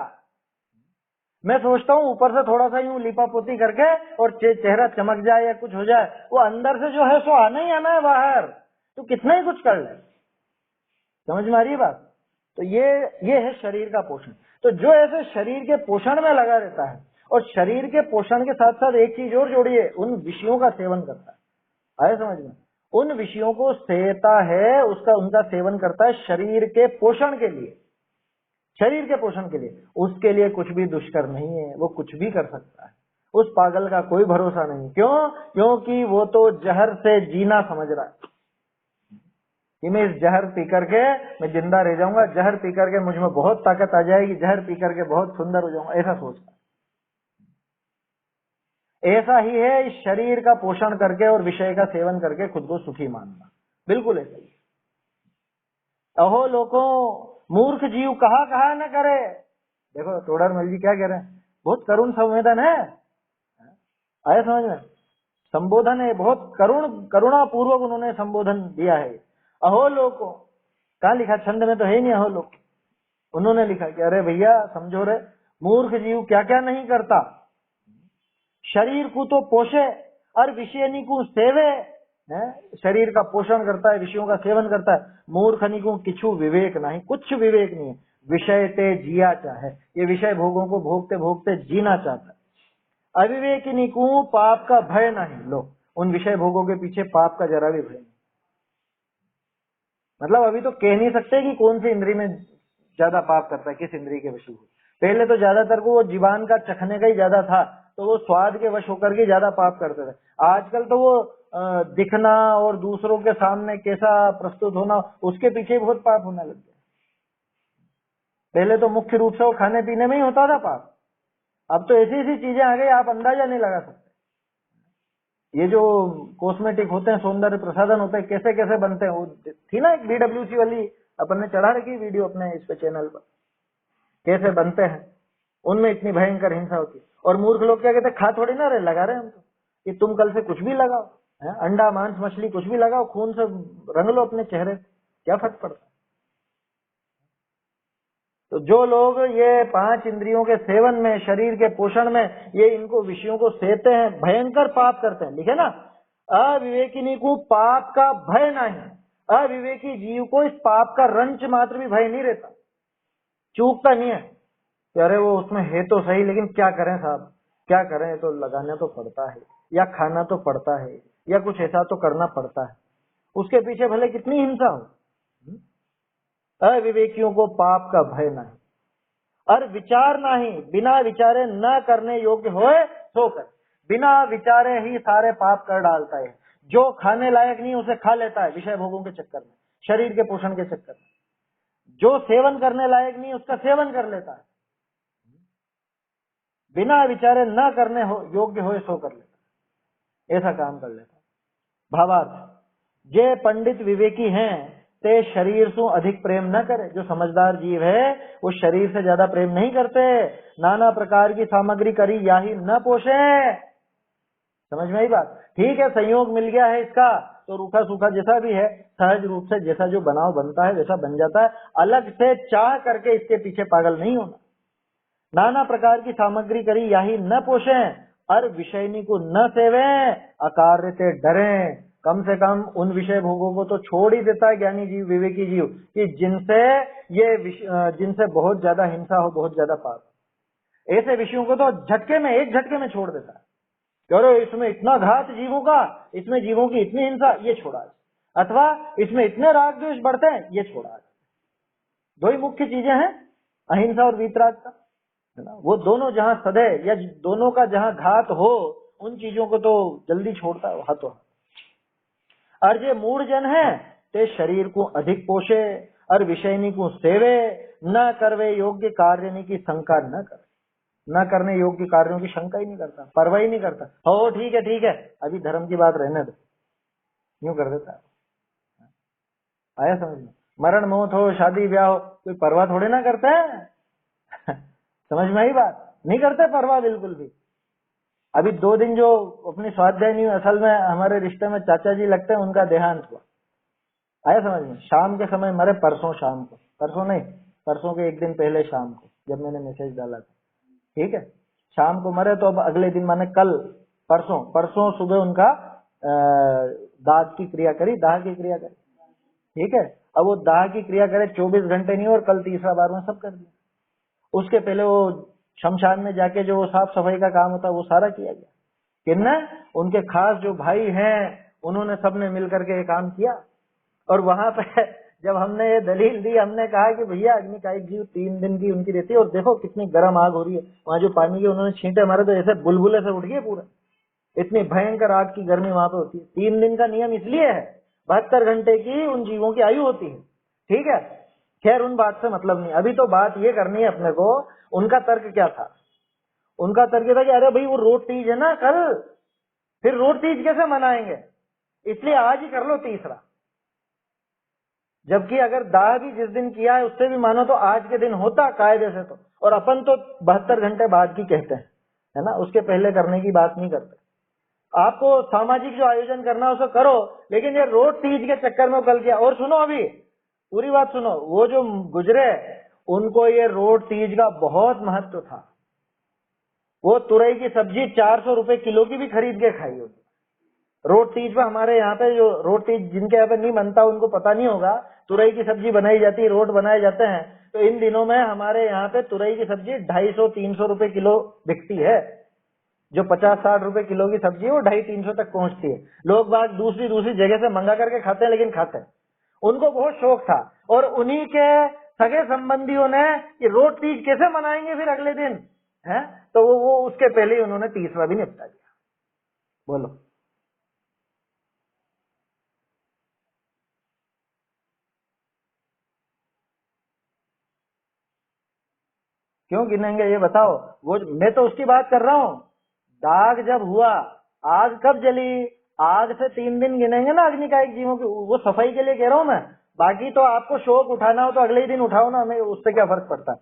मैं सोचता हूँ ऊपर से थोड़ा सा यूं लिपापोती करके और चेहरा चमक जाए या कुछ हो जाए, वो अंदर से जो है सो आना ही आना है बाहर, तो कितना ही कुछ कर ले। समझ में आ रही है बात? तो ये है शरीर का पोषण। तो जो ऐसे शरीर के पोषण में लगा रहता है, और शरीर के पोषण के साथ साथ एक चीज और जोड़िए, उन विषयों का सेवन करता है। आए समझ में? उन विषयों को सेता है, उसका उनका सेवन करता है शरीर के पोषण के लिए, शरीर के पोषण के लिए। उसके लिए कुछ भी दुष्कर नहीं है, वो कुछ भी कर सकता है। उस पागल का कोई भरोसा नहीं। क्यों? क्योंकि वो तो जहर से जीना समझ रहा है कि मैं इस जहर पी करके मैं जिंदा रह जाऊंगा, जहर पी करके मुझ में बहुत ताकत आ जाएगी, जहर पी करके बहुत सुंदर हो जाऊंगा, ऐसा सोचता है। ऐसा ही है इस शरीर का पोषण करके और विषय का सेवन करके खुद को सुखी मानना, बिल्कुल ऐसा ही। अहो लोगों, मूर्ख जीव कहा कहा न करे। देखो तोड़रमल जी क्या कह रहे हैं, बहुत करुण संवेदन है, आया समझ में? संबोधन है, बहुत करुणा पूर्वक उन्होंने संबोधन दिया है। अहो लोगों, कहाँ लिखा? छंद में तो है ही नहीं अहो लोग। उन्होंने लिखा कि अरे भैया समझो रे, मूर्ख जीव क्या क्या नहीं करता, शरीर को तो पोषे और विषयनी को सेवे है। शरीर का पोषण करता है, विषयों का सेवन करता है। मूर्खनी को किछु विवेक नहीं, कुछ विवेक नहीं है। विषय ते जिया चाहे, ये विषय भोगों को भोगते भोगते जीना चाहता है। अविवेकिनी को पाप का भय नहीं, लो उन विषय भोगों के पीछे पाप का जरा भी भय नहीं। मतलब अभी तो कह नहीं सकते कि कौन सी इंद्री में ज्यादा पाप करता है, किस इंद्री के वश में। पहले तो ज्यादातर को वो जीवान का चखने का ही ज्यादा था, तो वो स्वाद के वश होकर के ज्यादा पाप करते थे। आजकल तो वो दिखना और दूसरों के सामने कैसा प्रस्तुत होना, उसके पीछे बहुत पाप होने लग गया। पहले तो मुख्य रूप से वो खाने पीने में ही होता था पाप, अब तो ऐसी ऐसी चीजें आ गई आप अंदाजा नहीं लगा सकते। ये जो कॉस्मेटिक होते हैं, सौंदर्य प्रसाधन होते हैं, कैसे कैसे बनते हैं। वो थी ना एक BWC वाली, अपन ने चढ़ा रखी वीडियो अपने इस पे चैनल पर, कैसे बनते हैं। उनमें इतनी भयंकर हिंसा होती है। और मूर्ख लोग क्या कहते हैं, खा थोड़ी ना रहे, लगा रहे हम तो, कि तुम कल से कुछ भी लगाओ, अंडा मांस मछली कुछ भी लगाओ, खून से रंग लो अपने चेहरे, क्या फर्क पड़ता है। तो जो लोग ये 5 इंद्रियों के सेवन में, शरीर के पोषण में, ये इनको विषयों को सेते हैं, भयंकर पाप करते हैं। लिखे ना, अविवेकिनी को पाप का भय नहीं, अविवेकी जीव को इस पाप का रंच मात्र भी भय नहीं रहता, चूकता नहीं है कि अरे वो उसमें है तो सही, लेकिन क्या करें साहब, क्या करें, तो लगाना तो पड़ता है, या खाना तो पड़ता है, या कुछ ऐसा तो करना पड़ता है। उसके पीछे भले कितनी हिंसा हो। अविवेकियों को पाप का भय नहीं, और विचार नहीं, बिना विचारे न करने योग्य होए सो कर। बिना विचारे ही सारे पाप कर डालता है। जो खाने लायक नहीं उसे खा लेता है विषय भोगों के चक्कर में, शरीर के पोषण के चक्कर में। जो सेवन करने लायक नहीं उसका सेवन कर लेता है, बिना विचारे न करने हो योग्य हो सो कर लेता, ऐसा काम कर लेता। भावार्थ, जे पंडित विवेकी हैं ते शरीर से अधिक प्रेम न करे। जो समझदार जीव है वो शरीर से ज्यादा प्रेम नहीं करते। नाना प्रकार की सामग्री करी याही न पोषे। समझ में आई बात? ठीक है, संयोग मिल गया है इसका तो रूखा सूखा जैसा भी है सहज रूप से जैसा जो बनाव बनता है वैसा बन जाता है। अलग से चाह करके इसके पीछे पागल नहीं होना। नाना प्रकार की सामग्री करी याही न पोषे, और विषयनी को न सेवे, अकार्य से डरे। कम से कम उन विषय भोगों को तो छोड़ ही देता है ज्ञानी जीव, विवेकी जीव, कि जिनसे बहुत ज्यादा हिंसा हो, बहुत ज्यादा पाप। ऐसे विषयों को तो झटके में, एक झटके में छोड़ देता है। अरे इसमें इतना घात जीवों का, इसमें जीवों की इतनी हिंसा, ये छोड़ा, अथवा इसमें इतने राग द्वेष बढ़ते हैं, ये छोड़ा। दो ही मुख्य चीजें हैं, अहिंसा और वीतराग का, है ना। वो दोनों जहां सदे या दोनों का जहां घात हो, उन चीजों को तो जल्दी छोड़ता है हाथों। और जे मूढ़ जन है ते शरीर को अधिक पोषे, और विषयनी को सेवे, न करवे योग्य कार्य की शंका न करे। न करने योग्य कार्यों की शंका ही नहीं करता, परवाह ही नहीं करता। हो ठीक है, अभी धर्म की बात रहने दो, यूं कर देता है। आया समझ में? मरण मौत हो, शादी ब्याह हो, कोई परवाह थोड़े ना करते हैं। समझ में आई बात? नहीं करते परवाह बिल्कुल भी। अभी 2 दिन जो अपनी स्वाध्याय नहीं हुई, असल में हमारे रिश्ते में चाचा जी लगते हैं, उनका देहांत हुआ। आया समझ में? शाम के समय मरे, परसों शाम को, परसों नहीं, परसों के 1 दिन पहले शाम को, जब मैंने मैसेज डाला था, ठीक है, शाम को मरे। तो अब अगले दिन माने कल, परसों सुबह उनका दाह की क्रिया करी, ठीक है। अब वो दाह की क्रिया करे 24 घंटे नहीं, और कल तीसरा बार में सब कर दिया। उसके पहले वो शमशान में जाके जो साफ सफाई का काम होता है वो सारा किया गया। किन्ने? उनके खास जो भाई हैं, उन्होंने सबने मिलकर के ये काम किया। और वहां पे जब हमने ये दलील दी, हमने कहा कि भैया अग्निकायिक जीव 3 दिन की उनकी रहती है, और देखो कितनी गर्म आग हो रही है वहां, जो पानी की उन्होंने छींटे मारे तो ऐसे बुलबुले से उठ गए पूरा। इतनी भयंकर आग की गर्मी वहां पे होती है। 3 दिन का नियम इसलिए है, 72 घंटे की उन जीवों की आयु होती है, ठीक है। खैर उन बात से मतलब नहीं, अभी तो बात ये करनी है अपने को। उनका तर्क क्या था? उनका तर्क था कि अरे भाई वो रोट तीज है ना कल, फिर रोट तीज कैसे मनाएंगे, इसलिए आज ही कर लो तीसरा। जबकि अगर दाह भी जिस दिन किया है उससे भी मानो तो आज के दिन होता कायदे से तो, और अपन तो 72 घंटे बाद की कहते हैं, है ना, उसके पहले करने की बात नहीं करते। आपको सामाजिक जो आयोजन करना है उसको करो, लेकिन ये रोट तीज के चक्कर में कल किया। और सुनो, अभी पूरी बात सुनो, वो जो गुजरे उनको ये रोट तीज का बहुत महत्व था। वो तुरई की सब्जी 400 रुपए किलो की भी खरीद के खाई होगी रोट तीज पे। हमारे यहाँ पे जो रोट तीज जिनके यहाँ पे नहीं बनता उनको पता नहीं होगा, तुरई की सब्जी बनाई जाती है, रोट बनाए जाते हैं। तो इन दिनों में हमारे यहाँ पे तुरई की सब्जी 250-300 रुपए किलो बिकती है। जो 50-60 रुपए किलो की सब्जी है वो 250-300 तक पहुंचती है। लोग बाग दूसरी जगह से मंगा करके खाते हैं, लेकिन खाते हैं। उनको बहुत शौक था, और उन्हीं के सगे संबंधियों ने कि रोट तीज कैसे मनाएंगे फिर अगले दिन, है, तो वो उसके पहले ही उन्होंने तीसरा भी निपटा दिया। बोलो क्यों गिनेंगे ये बताओ? वो मैं तो उसकी बात कर रहा हूँ, दाग जब हुआ, आग कब जली, आग से 3 दिन गिनेंगे ना अग्निकायिक जीवों की। वो सफाई के लिए कह रहा हूँ मैं। बाकी तो आपको शोक उठाना हो तो अगले ही दिन उठाओ ना, हमें उससे क्या फर्क पड़ता है।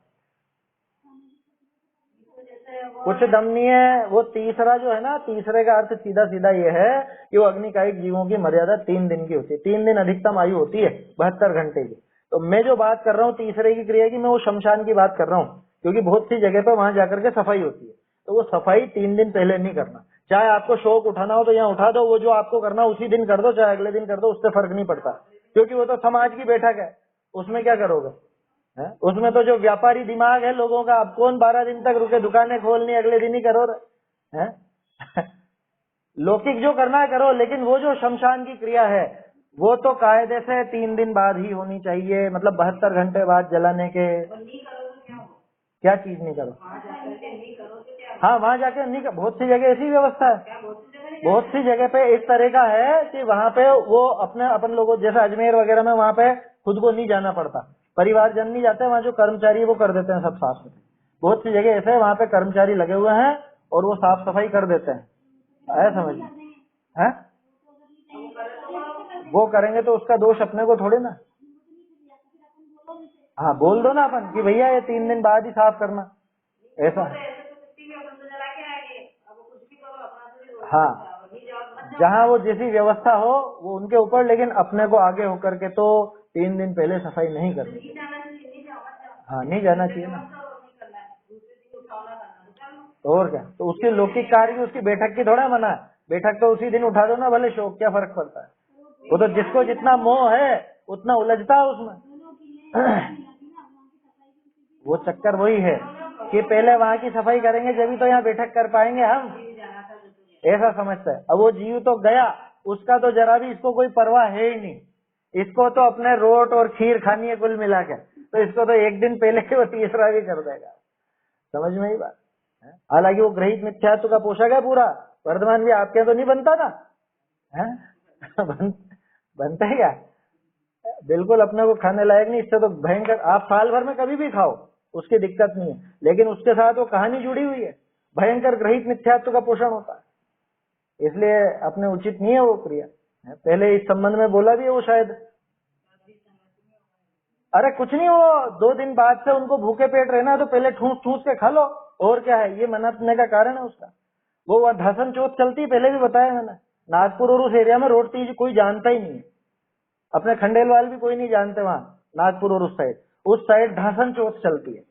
कुछ दम नहीं है। वो तीसरा जो है ना, तीसरे का अर्थ सीधा सीधा ये है कि वो अग्निकायिक जीवों की मर्यादा 3 दिन की होती है। 3 दिन अधिकतम आयु होती है 72 घंटे की। तो मैं जो बात कर रहा हूँ तीसरे की क्रिया की, मैं वो शमशान की बात कर रहा हूँ, क्योंकि बहुत सी जगह पे वहां जाकर के सफाई होती है। तो वो सफाई 3 दिन पहले नहीं करना। चाहे आपको शौक उठाना हो तो यहाँ उठा दो, वो जो आपको करना उसी दिन कर दो, चाहे अगले दिन कर दो, उससे फर्क नहीं पड़ता, क्योंकि वो तो समाज की बैठक है, उसमें क्या करोगे, है? उसमें तो जो व्यापारी दिमाग है लोगों का, अब कौन 12 दिन तक रुके, दुकानें खोलनी अगले दिन ही करो है? लौकिक जो करना है करो, लेकिन वो जो शमशान की क्रिया है वो तो कायदे से 3 दिन बाद ही होनी चाहिए, मतलब 72 घंटे बाद जलाने के। क्या चीज नहीं करो? हाँ वहाँ जाके नहीं कर, बहुत सी जगह ऐसी व्यवस्था है, बहुत सी जगह पे इस तरह का है कि वहाँ पे वो अपन लोगों जैसे अजमेर वगैरह में वहाँ पे खुद को नहीं जाना पड़ता, परिवारजन नहीं जाते, वहाँ जो कर्मचारी है वो कर देते हैं सब साफ सफाई। बहुत सी जगह ऐसे है वहाँ पे कर्मचारी लगे हुए हैं और वो साफ सफाई कर देते हैं, है समझ में है। वो करेंगे तो उसका दोष अपने को थोड़ी ना। हाँ बोल दो ना अपन कि भैया ये 3 दिन बाद ही साफ करना, ऐसा। हाँ, जहाँ वो जैसी व्यवस्था हो वो उनके ऊपर, लेकिन अपने को आगे होकर के तो 3 दिन पहले सफाई नहीं करनी। हाँ नहीं जाना चाहिए ना, और क्या। तो उसके लौकिक कार्य की, उसकी बैठक की थोड़ा मना है, बैठक तो उसी दिन उठा दो ना, भले शौक, क्या फर्क पड़ता है। वो तो जिसको जितना मोह है उतना उलझता है उसमें। वो चक्कर वही है कि पहले वहाँ की सफाई करेंगे जब तो यहाँ बैठक कर पाएंगे हम, ऐसा समझता है। अब वो जीव तो गया, उसका तो जरा भी इसको कोई परवाह है ही नहीं, इसको तो अपने रोट और खीर खानी है कुल मिला के, तो इसको तो एक दिन पहले वो तीसरा भी कर देगा। समझ में ही बात। हालांकि वो ग्रहित मिथ्यात्व का पोषक है पूरा। वर्धमान भी आपके तो नहीं बनता ना, है? बनता है क्या? बिल्कुल अपने को खाने लायक नहीं, इससे तो भयंकर। आप साल भर में कभी भी खाओ, उसकी दिक्कत नहीं है, लेकिन उसके साथ वो कहानी जुड़ी हुई है, भयंकर ग्रहित मिथ्यात्व का पोषण होता है, इसलिए अपने उचित नहीं है वो क्रिया। पहले इस संबंध में बोला भी है वो शायद। अरे कुछ नहीं, वो 2 दिन बाद से उनको भूखे पेट रहना है तो पहले ठूस ठूस के खा लो, और क्या है, ये मनाने का कारण है उसका। वो धासन चौथ चलती है, पहले भी बताया मैंने। नागपुर और उस एरिया में रोड तीज कोई जानता ही नहीं है, अपने खंडेलवाल भी कोई नहीं जानते वहाँ, नागपुर और उस साइड धासन चौथ चलती है।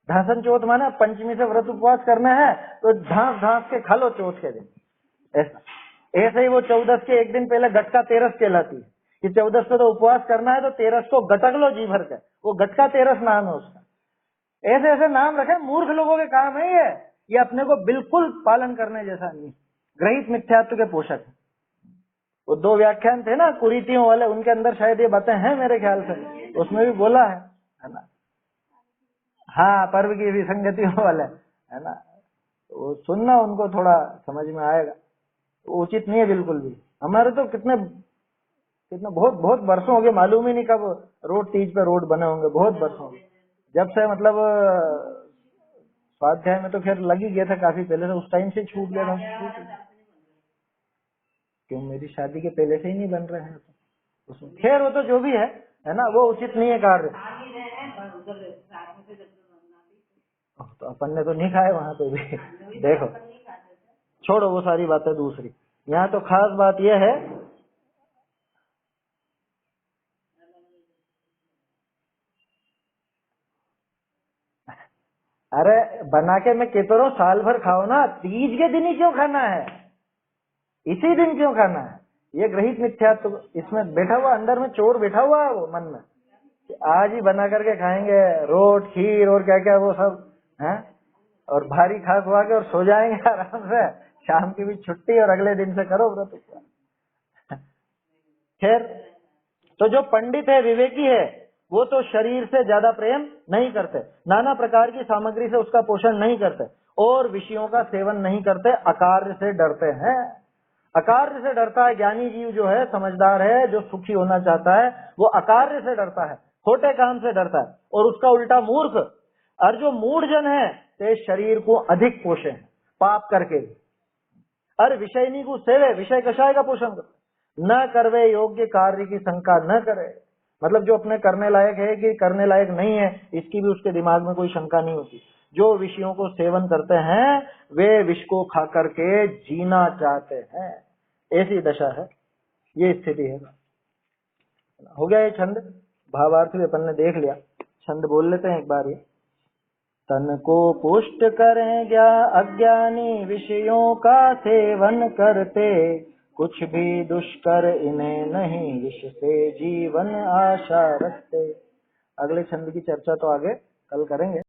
धासन चौथ माना पंचमी से व्रत उपवास करना है तो झांस झांस के खा लो चौथ के दिन, ऐसा। ऐसे ही वो 14 के एक दिन पहले गटका तेरस कहलाती है कि 14 पे तो उपवास करना है तो 13 को गटक लो जी भर के, वो गटका तेरस नाम है उसका। ऐसे ऐसे नाम रखे, मूर्ख लोगों के काम है ये अपने को बिल्कुल पालन करने जैसा नहीं, ग्रहित मिथ्यात्व के पोषक है। वो 2 व्याख्यान थे ना कुरीतियों वाले, उनके अंदर शायद ये बातें हैं मेरे ख्याल से, उसमें भी बोला है ना। हाँ, पर्व की विसंगतियों वाले, है ना। तो सुनना, उनको थोड़ा समझ में आएगा। तो उचित नहीं है बिल्कुल भी। हमारे तो कितने बहुत बहुत वर्षों हो गए, मालूम ही नहीं कब रोड तीज पे रोड बने होंगे, बहुत वर्षों हो गए। जब से मतलब स्वाध्याय में तो खैर लग ही गया था काफी पहले से, उस टाइम से छूट गया था। क्यों, मेरी शादी के पहले से ही नहीं बन रहे हैं तो उसमें खैर वो तो जो भी है ना, वो उचित नहीं है कार्य। तो अपन ने तो नहीं खाए वहां पे भी। देखो छोड़ो वो सारी बातें दूसरी, यहाँ तो खास बात यह है, अरे बना के मैं कहता रहा हूँ साल भर खाओ ना, तीज के दिन ही क्यों खाना है, इसी दिन क्यों खाना है। ये ग्रहित मिथ्यात्व तो इसमें बैठा हुआ, अंदर में चोर बैठा हुआ है वो मन में, आज ही बना करके खाएंगे रोट खीर और क्या क्या वो सब है, और भारी खा खुआ के और सो जाएंगे आराम से, शाम की भी छुट्टी और अगले दिन से करो व्रत उपवास। खैर, तो जो पंडित है, विवेकी है, वो तो शरीर से ज्यादा प्रेम नहीं करते, नाना प्रकार की सामग्री से उसका पोषण नहीं करते, और विषयों का सेवन नहीं करते, अकार्य से डरते हैं। अकार्य से डरता है ज्ञानी जीव, जो है समझदार है, जो सुखी होना चाहता है, वो अकार्य से डरता है, छोटे काम से डरता है। और उसका उल्टा मूर्ख, और जो मूढ़जन है ते शरीर को अधिक पोषे पाप करके, अरे विषयनी को सेवे, विषय कषाय का पोषण करते, न करवे योग्य कार्य की शंका न करे, मतलब जो अपने करने लायक है कि करने लायक नहीं है, इसकी भी उसके दिमाग में कोई शंका नहीं होती। जो विषयों को सेवन करते हैं वे विष को खा करके जीना चाहते हैं, ऐसी दशा है, ये स्थिति है। हो गया ये छंद, भावार्थ भी अपन ने देख लिया, छंद बोल लेते हैं एक बार। ये तन को पुष्ट करें अज्ञानी विषयों का सेवन करते, कुछ भी दुष्कर इन्हें नहीं, विष से जीवन आशा रखते। अगले छंद की चर्चा तो आगे कल करेंगे।